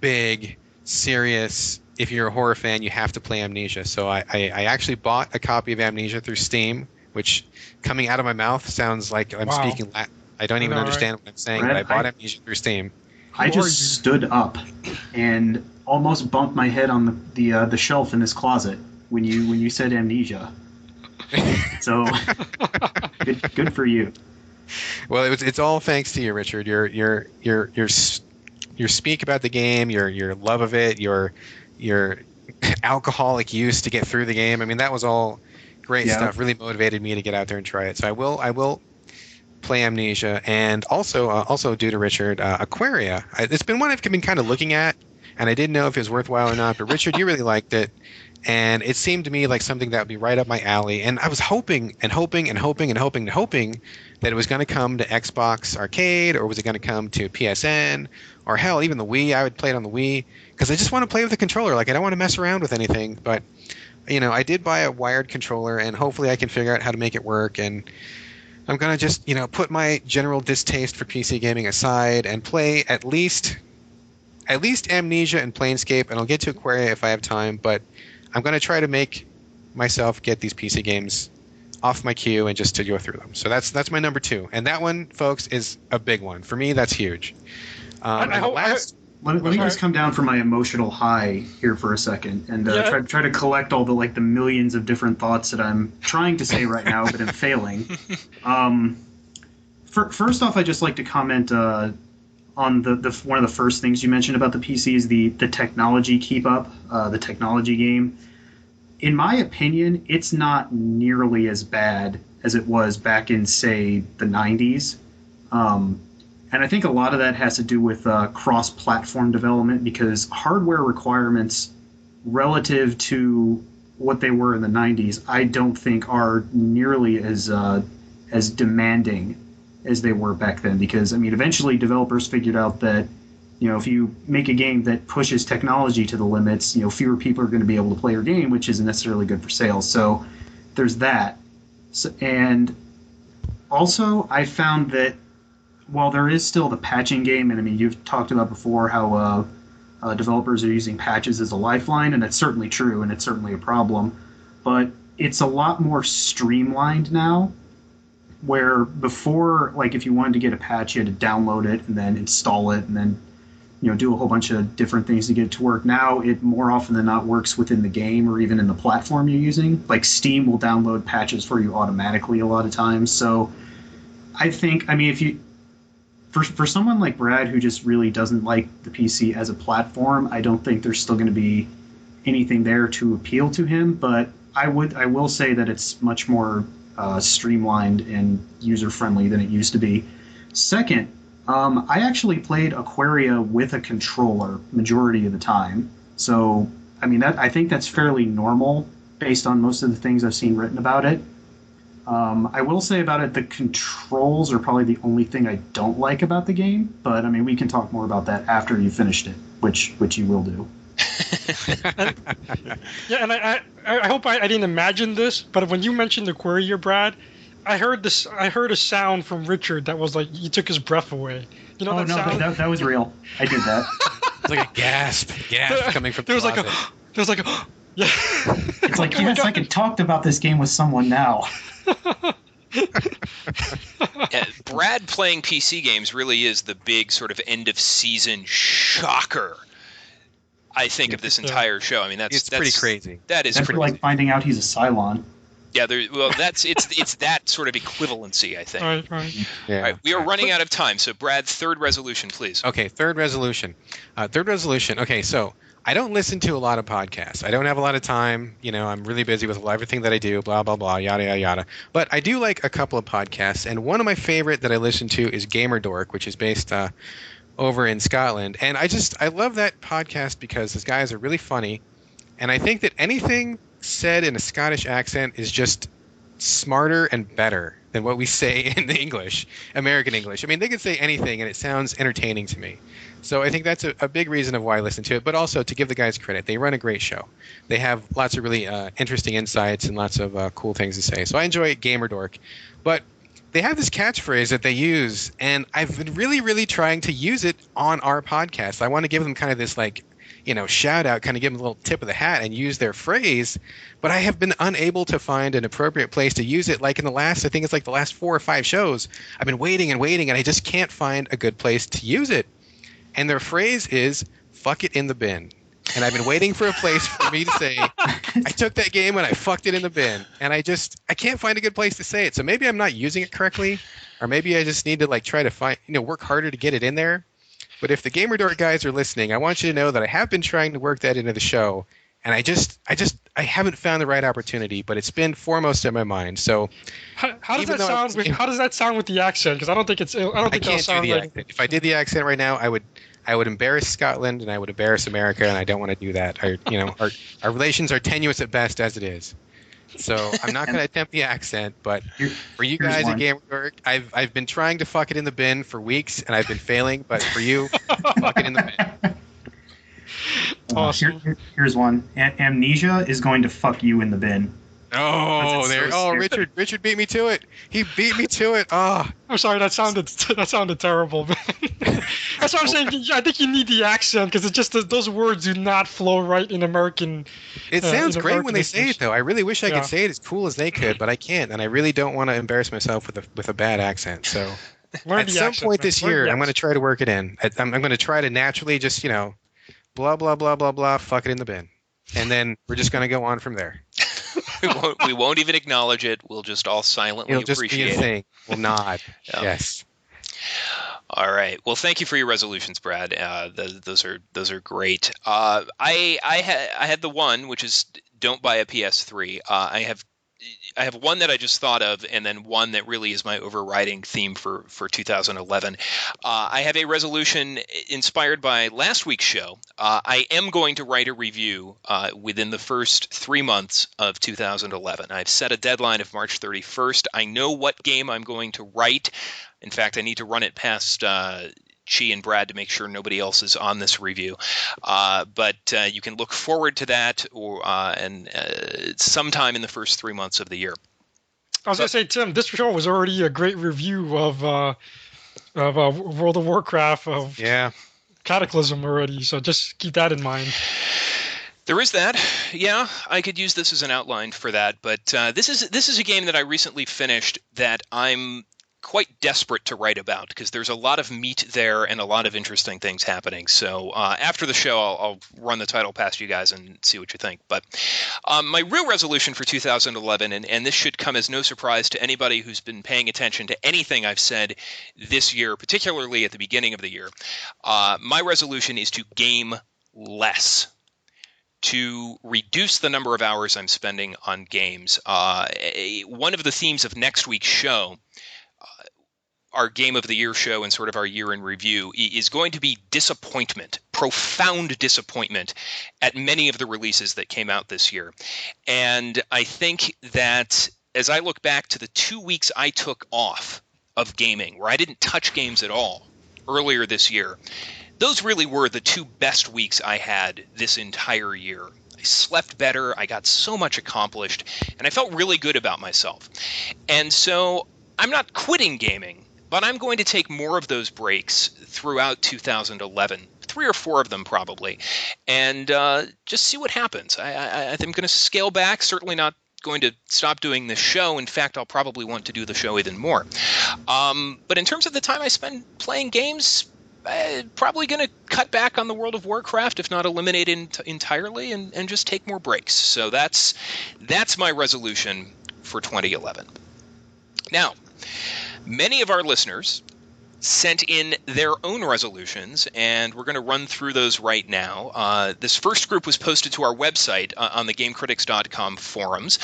big, serious, if you're a horror fan, you have to play Amnesia. So I actually bought a copy of Amnesia through Steam, which coming out of my mouth sounds like I'm speaking Latin. I don't even understand what I'm saying, but I bought Amnesia through Steam. I just stood up and almost bumped my head on the shelf in this closet when you said Amnesia. So good for you. Well, it's all thanks to you, Richard. You're speak about the game, your love of it, your alcoholic use to get through the game. I mean, that was all great stuff. Really motivated me to get out there and try it. So I will play Amnesia, and also due to Richard, Aquaria. It's been one I've been kind of looking at, and I didn't know if it was worthwhile or not. But Richard, you really liked it, and it seemed to me like something that would be right up my alley. And I was hoping that it was going to come to Xbox Arcade, or was it going to come to PSN, or hell, even the Wii. I would play it on the Wii because I just want to play with the controller. Like, I don't want to mess around with anything. But I did buy a wired controller, and hopefully I can figure out how to make it work. And I'm going to just, put my general distaste for PC gaming aside and play at least Amnesia and Planescape, and I'll get to Aquaria if I have time, but I'm going to try to make myself get these PC games off my queue and just to go through them. So that's my number 2. And that one, folks, is a big one. For me, that's huge. Let me just come down from my emotional high here for a second and try to collect all the millions of different thoughts that I'm trying to say right now, but I'm failing. First off, I'd just like to comment on the one of the first things you mentioned about the PC is the technology keep up, the technology game. In my opinion, it's not nearly as bad as it was back in, say, the 90s. And I think a lot of that has to do with cross-platform development, because hardware requirements relative to what they were in the 90s, I don't think are nearly as demanding as they were back then. Because, eventually developers figured out that, if you make a game that pushes technology to the limits, fewer people are going to be able to play your game, which isn't necessarily good for sales. So there's that. And also, I found that while there is still the patching game, and you've talked about before how developers are using patches as a lifeline, and that's certainly true, and it's certainly a problem, but it's a lot more streamlined now, where before, if you wanted to get a patch, you had to download it and then install it and then do a whole bunch of different things to get it to work. Now it more often than not works within the game or even in the platform you're using. Like Steam will download patches for you automatically a lot of times. So I think, if you... For someone like Brad who just really doesn't like the PC as a platform, I don't think there's still going to be anything there to appeal to him. But I will say that it's much more streamlined and user-friendly than it used to be. Second, I actually played Aquaria with a controller majority of the time. So, I think that's fairly normal based on most of the things I've seen written about it. I will say about it, the controls are probably the only thing I don't like about the game. But, we can talk more about that after you finished it, which you will do. And I hope I didn't imagine this, but when you mentioned Aquaria, Brad, I heard a sound from Richard that was like he took his breath away. Sound? That was real. I did that. It's like a gasp coming from the closet. There was like a yeah. It's like, yes, I could talk about this game with someone now. Brad playing PC games really is the big sort of end of season shocker, I think, of this entire show. That's pretty crazy. That's pretty like finding out he's a Cylon. Yeah, it's that sort of equivalency, I think. Right. Yeah. All right, we are running out of time, so Brad, third resolution, please. Okay, third resolution. Okay, so I don't listen to a lot of podcasts. I don't have a lot of time. I'm really busy with everything that I do, blah, blah, blah, yada, yada, yada. But I do like a couple of podcasts, and one of my favorite that I listen to is Gamer Dork, which is based over in Scotland. And I love that podcast because those guys are really funny, and I think that anything said in a Scottish accent is just smarter and better than what we say in the American English. They can say anything and it sounds entertaining to me. So I think that's a big reason of why I listen to it, but also to give the guys credit. They run a great show. They have lots of really interesting insights and lots of cool things to say. So I enjoy Gamer Dork. But they have this catchphrase that they use, and I've been really, really trying to use it on our podcast. I want to give them kind of this shout out, kind of give them a little tip of the hat and use their phrase, but I have been unable to find an appropriate place to use it. Like in the last 4 or 5 shows, I've been waiting, and I just can't find a good place to use it. And their phrase is, fuck it in the bin. And I've been waiting for a place for me to say, I took that game and I fucked it in the bin. And I can't find a good place to say it. So maybe I'm not using it correctly, or maybe I just need to try to find, work harder to get it in there. But if the Gamer Dork guys are listening, I want you to know that I have been trying to work that into the show, and I haven't found the right opportunity, but it's been foremost in my mind. So How does that sound? How does that sound with the accent? Because I don't think I can't do the accent. If I did the accent right now, I would embarrass Scotland and I would embarrass America, and I don't want to do that. Our relations are tenuous at best as it is. So I'm not going to attempt the accent, but for you guys at Gamer Dork, I've been trying to fuck it in the bin for weeks, and I've been failing. But for you, fuck it in the bin. Awesome. Here's one. Amnesia is going to fuck you in the bin. Oh, there! Oh, Richard beat me to it. He beat me to it. Ah, I'm sorry. That sounded terrible. That's what I'm saying. I think you need the accent because it's just those words do not flow right in American. It sounds great when they say it, though. I really wish I could say it as cool as they could, but I can't, and I really don't want to embarrass myself with a bad accent. So at some point this year, I'm going to try to work it in. I'm going to try to naturally just blah blah blah blah blah, fuck it in the bin, and then we're just going to go on from there. we won't even acknowledge it. We'll just all silently appreciate it. We'll nod. Yes. All right. Well, thank you for your resolutions, Brad. Those are great. I had the one which is don't buy a PS3. I have one that I just thought of, and then one that really is my overriding theme for 2011. I have a resolution inspired by last week's show. I am going to write a review within the first 3 months of 2011. I've set a deadline of March 31st. I know what game I'm going to write. In fact, I need to run it past Chi and Brad to make sure nobody else is on this review. But you can look forward to that sometime in the first 3 months of the year. I was going to say, Tim, this show was already a great review of World of Warcraft, of Cataclysm already, so just keep that in mind. There is that. Yeah, I could use this as an outline for that, but this is a game that I recently finished that I'm quite desperate to write about because there's a lot of meat there and a lot of interesting things happening. So after the show, I'll run the title past you guys and see what you think. But my real resolution for 2011, and this should come as no surprise to anybody who's been paying attention to anything I've said this year, particularly at the beginning of the year, my resolution is to game less, to reduce the number of hours I'm spending on games. One of the themes of next week's show, our Game of the Year show and sort of our year in review, is going to be disappointment, profound disappointment at many of the releases that came out this year. And I think that as I look back to the 2 weeks I took off of gaming, where I didn't touch games at all earlier this year, those really were the 2 best weeks I had this entire year. I slept better, I got so much accomplished, and I felt really good about myself. And so I'm not quitting gaming, but I'm going to take more of those breaks throughout 2011, 3 or 4 of them probably, and just see what happens. I'm going to scale back, certainly not going to stop doing this show. In fact, I'll probably want to do the show even more. But in terms of the time I spend playing games, probably going to cut back on the World of Warcraft, if not eliminate it entirely, and just take more breaks. So that's my resolution for 2011. Now, many of our listeners sent in their own resolutions, and we're going to run through those right now. This first group was posted to our website on the GameCritics.com forums.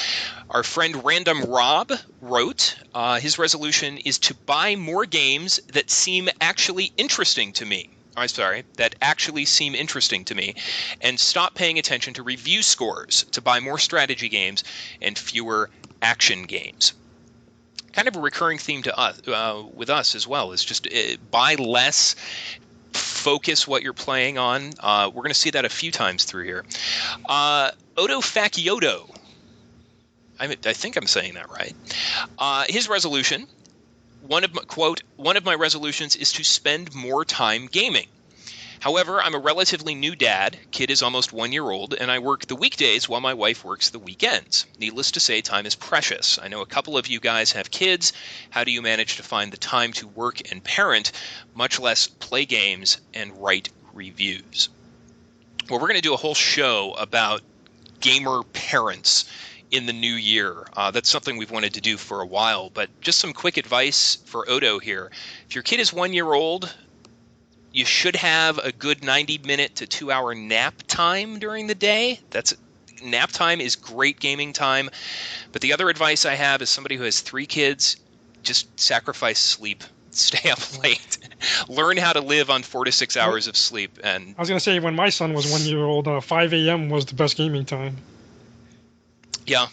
Our friend Random Rob wrote, his resolution is to buy more games that seem actually interesting to me. That actually seem interesting to me, and stop paying attention to review scores, to buy more strategy games and fewer action games. Kind of a recurring theme to us, with us as well, is just buy less, focus what you're playing on. We're going to see that a few times through here. Odo Facchioto, I think I'm saying that right. His resolution, one of my resolutions is to spend more time gaming. However, I'm a relatively new dad, kid is almost 1 year old, and I work the weekdays while my wife works the weekends. Needless to say, time is precious. I know a couple of you guys have kids. How do you manage to find the time to work and parent, much less play games and write reviews? Well, we're going to do a whole show about gamer parents in the new year. That's something we've wanted to do for a while, but just some quick advice for Odo here. If your kid is 1 year old, You should have a good 90-minute to 2-hour nap time during the day. Nap time is great gaming time. But the other advice I have is somebody who has 3 kids, just sacrifice sleep. Stay up late. Learn how to live on 4 to 6 hours of sleep. And I was going to say, when my son was 1 year old, 5 a.m. was the best gaming time. Yeah.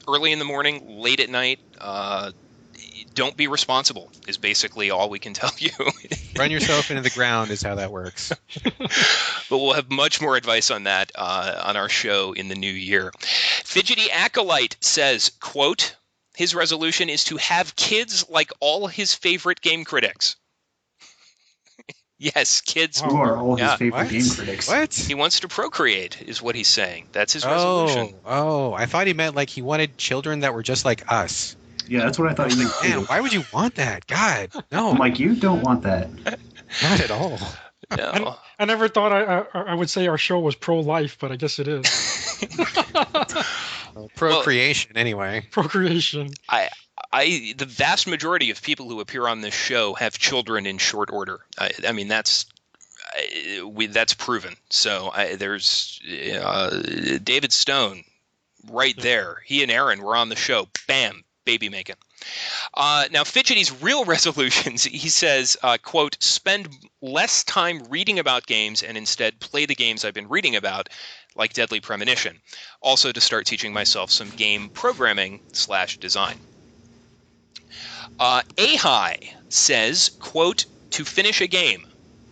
Early in the morning, late at night. Don't be responsible is basically all we can tell you. Run yourself into the ground is how that works. But we'll have much more advice on that on our show in the new year. Fidgety Acolyte says, quote, his resolution is to have kids like all his favorite game critics. Yes, kids. Who are all his favorite What? game critics? What? He wants to procreate, is what he's saying. That's his resolution. Oh, I thought he meant like he wanted children that were just like us. Yeah, that's what I thought you meant Man, too. why would you want that? God, no, I'm like, you don't want that. not at all. No. I never thought I would say our show was pro-life, but I guess it is. Procreation, anyway. Procreation. The vast majority of people who appear on this show have children in short order. I mean, that's proven. So there's David Stone right there. He and Aaron were on the show. Bam, baby making. Now, Fidgety's real resolutions, he says, quote, spend less time reading about games and instead play the games I've been reading about, like Deadly Premonition. Also to start teaching myself some game programming / design. Ahai says, quote, to finish a game,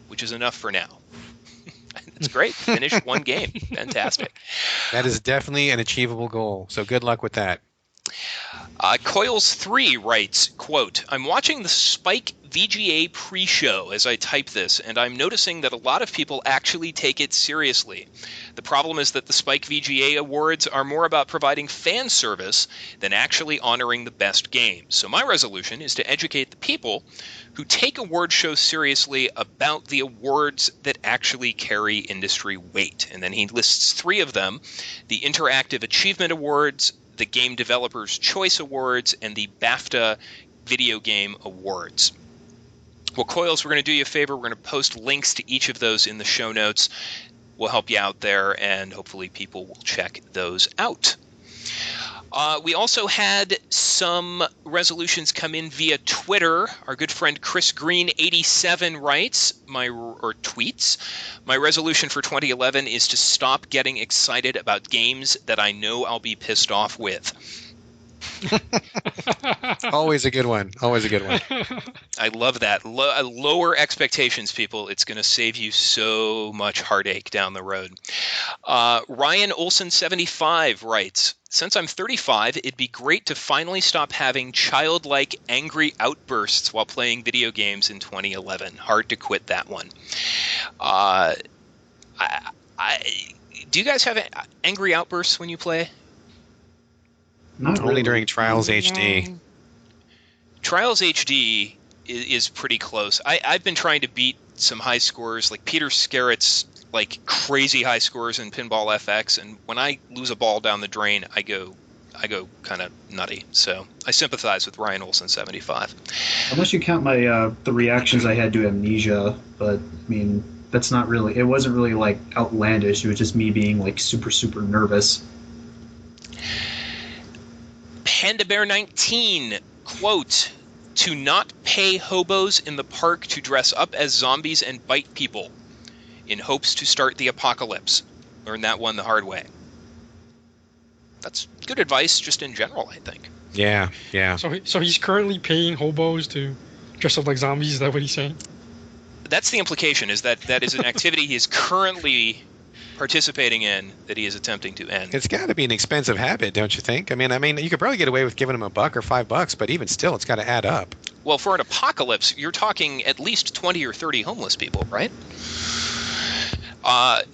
which is enough for now. That's great. Finish one game. Fantastic. That is definitely an achievable goal. So good luck with that. Coils3 writes, quote, I'm watching the Spike VGA pre-show as I type this, and I'm noticing that a lot of people actually take it seriously. The problem is that the Spike VGA awards are more about providing fan service than actually honoring the best games. So my resolution is to educate the people who take award shows seriously about the awards that actually carry industry weight. And then he lists 3 of them: the Interactive Achievement Awards, the Game Developers Choice Awards, and the BAFTA Video Game Awards. Well, Coils, we're going to do you a favor. We're going to post links to each of those in the show notes. We'll help you out there, and hopefully people will check those out. We also had some resolutions come in via Twitter. Our good friend Chris Green 87 writes, tweets, my resolution for 2011 is to stop getting excited about games that I know I'll be pissed off with. Always a good one. Always a good one. I love that. Lower expectations, people. It's going to save you so much heartache down the road. Ryan Olson 75 writes, since I'm 35, it'd be great to finally stop having childlike angry outbursts while playing video games in 2011. Hard to quit that one. Do you guys have angry outbursts when you play? Not Only really. during Trials HD. Trials HD is pretty close. I've been trying to beat some high scores, like Peter Scarrett's like crazy high scores in Pinball FX, and when I lose a ball down the drain, I go kind of nutty. So I sympathize with Ryan Olson 75. Unless you count my the reactions I had to Amnesia, but I mean that's not really. It wasn't really like outlandish. It was just me being like super nervous. Panda Bear 19, quote, to not pay hobos in the park to dress up as zombies and bite people in hopes to start the apocalypse. Learn that one the hard way. That's good advice just in general, I think. Yeah. So he's currently paying hobos to dress up like zombies. Is that what he's saying? That's the implication, is that is an activity he is currently participating in that he is attempting to end. It's got to be an expensive habit, don't you think? I mean, you could probably get away with giving him $1 or $5, but even still, it's got to add up. Well, for an apocalypse, you're talking at least 20 or 30 homeless people, right?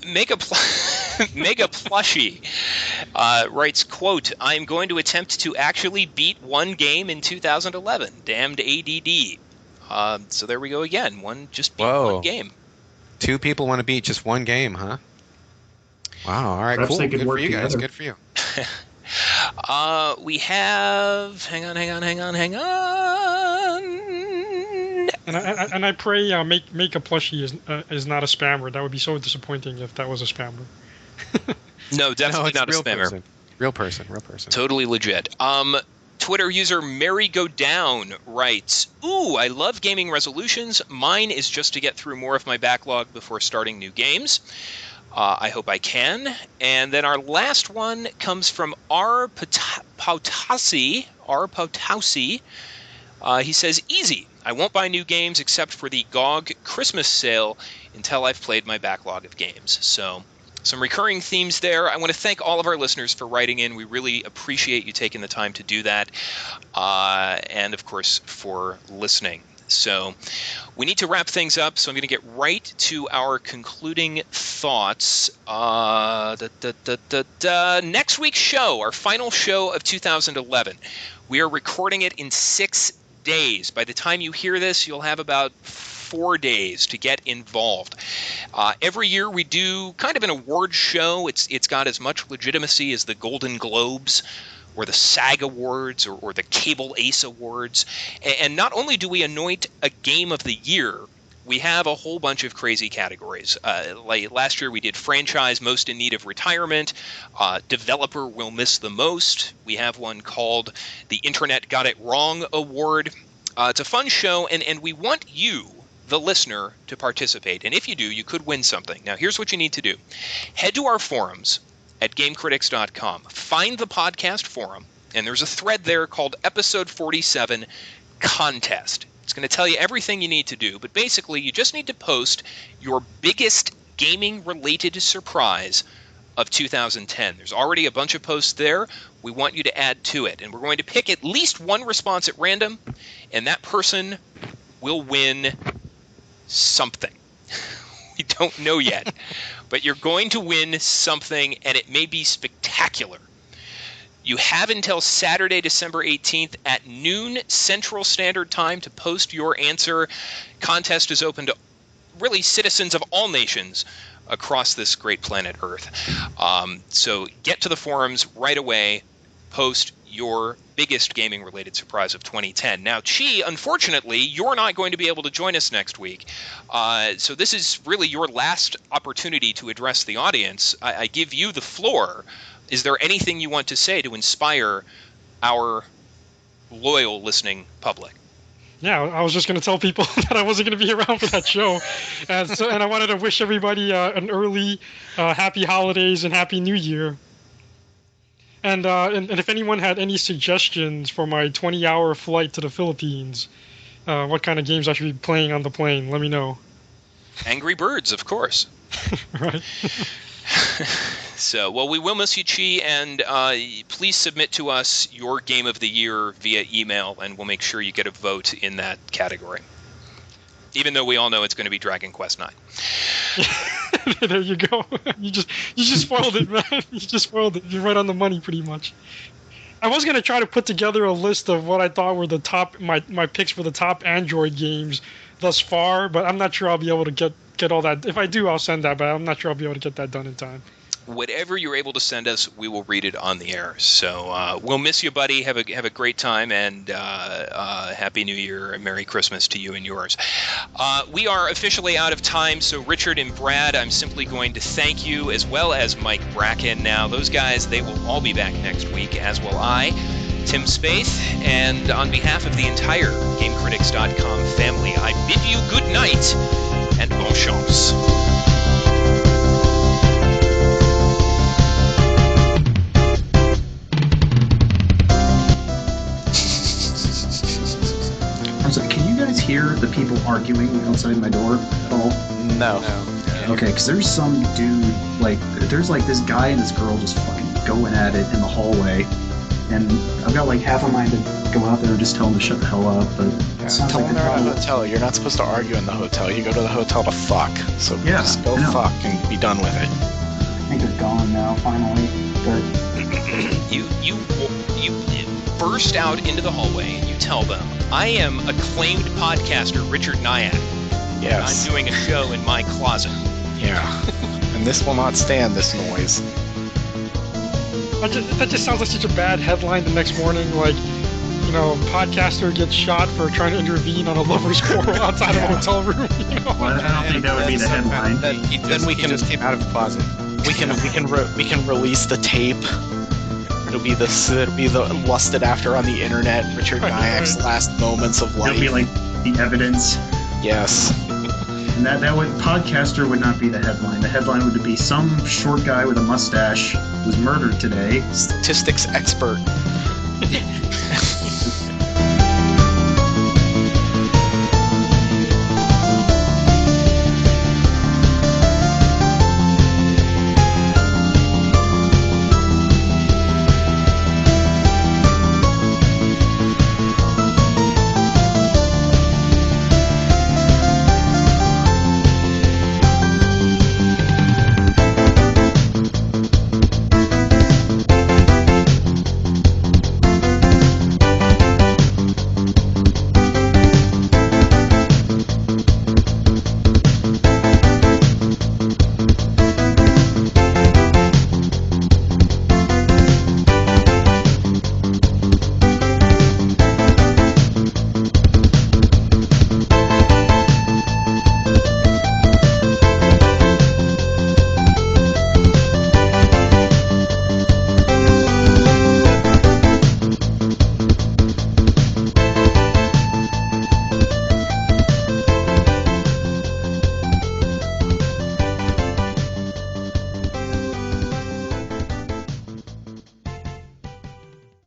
Mega Plushie writes, quote, I'm going to attempt to actually beat one game in 2011. Damned ADD. So there we go again. One game. 2 people want to beat just one game, huh? Wow, all right, Perhaps cool. they could Good for work you guys. together. Good for you. We have... Hang on. I pray make a plushie is not a spammer. That would be so disappointing if that was a spammer. No, definitely not a spammer. Real person. Totally legit. Twitter user Mary Go Down writes, "Ooh, I love gaming resolutions. Mine is just to get through more of my backlog before starting new games. I hope I can." And then our last one comes from R. Pautasi. He says, "Easy. I won't buy new games except for the GOG Christmas sale until I've played my backlog of games." So some recurring themes there. I want to thank all of our listeners for writing in. We really appreciate you taking the time to do that. And, of course, for listening. So we need to wrap things up, so I'm going to get right to our concluding thoughts. Next week's show, our final show of 2011, we are recording it in 6 days. By the time you hear this, you'll have about 4 days to get involved. Every year we do kind of an award show. It's got as much legitimacy as the Golden Globes or the SAG Awards or the Cable Ace Awards. And not only do we anoint a game of the year, we have a whole bunch of crazy categories. Like last year we did franchise most in need of retirement, developer will miss the most. We have one called the Internet Got It Wrong Award. It's a fun show, and we want you, the listener, to participate. And if you do, you could win something. Now, here's what you need to do. Head to our forums at GameCritics.com. Find the podcast forum, and there's a thread there called Episode 47 Contest. It's going to tell you everything you need to do, but basically you just need to post your biggest gaming-related surprise of 2010. There's already a bunch of posts there. We want you to add to it, and we're going to pick at least one response at random, and that person will win something. We don't know yet, but you're going to win something, and it may be spectacular. You have until Saturday, December 18th at noon Central Standard Time to post your answer. Contest is open to really citizens of all nations across this great planet Earth. So get to the forums right away. Post your biggest gaming-related surprise of 2010. Now, Chi, unfortunately, you're not going to be able to join us next week. So this is really your last opportunity to address the audience. I give you the floor. Is there anything you want to say to inspire our loyal listening public? Yeah, I was just going to tell people that I wasn't going to be around for that show. And I wanted to wish everybody an early happy holidays and happy new year. And if anyone had any suggestions for my 20-hour flight to the Philippines, what kind of games I should be playing on the plane, let me know. Angry Birds, of course. Right. So, well, we will miss you, Chi, and please submit to us your game of the year via email, and we'll make sure you get a vote in that category. Even though we all know it's going to be Dragon Quest IX. There you go. You just spoiled it, man. You just spoiled it. You're right on the money, pretty much. I was going to try to put together a list of what I thought were the top my picks for the top Android games thus far, but I'm not sure I'll be able to get all that. If I do, I'll send that, but I'm not sure I'll be able to get that done in time. Whatever you're able to send us, we will read it on the air. So we'll miss you, buddy. Have a great time, and Happy New Year and Merry Christmas to you and yours. We are officially out of time, so Richard and Brad, I'm simply going to thank you, as well as Mike Bracken. Now, those guys, they will all be back next week, as will I, Tim Spaeth, and on behalf of the entire GameCritics.com family, I bid you good night and bon chance. I'm sorry, can you guys hear the people arguing outside my door at all? No. Okay, because there's some dude, there's this guy and this girl just fucking going at it in the hallway, and I've got half a mind to go out there and just tell them to shut the hell up, but it sounds Tell like them they're they're in a probably... hotel. You're not supposed to argue in the hotel. You go to the hotel to fuck. So Yeah, just go I know. fuck and be done with it. I think they're gone now, finally, but... You burst out into the hallway and you tell them, I am acclaimed podcaster Richard Nyack. Yes. I'm doing a show in my closet. Yeah. And this will not stand this noise. That just sounds like such a bad headline the next morning. podcaster gets shot for trying to intervene on a lover's quarrel outside of a hotel room. Well, I don't think that would be the headline. Then we can just came out of the closet. we can release the tape. It'll be the lusted after on the internet. Richard Guyak's last moments of life. It'll be like the evidence. Yes. And that would podcaster would not be the headline. The headline would be some short guy with a mustache was murdered today. Statistics expert.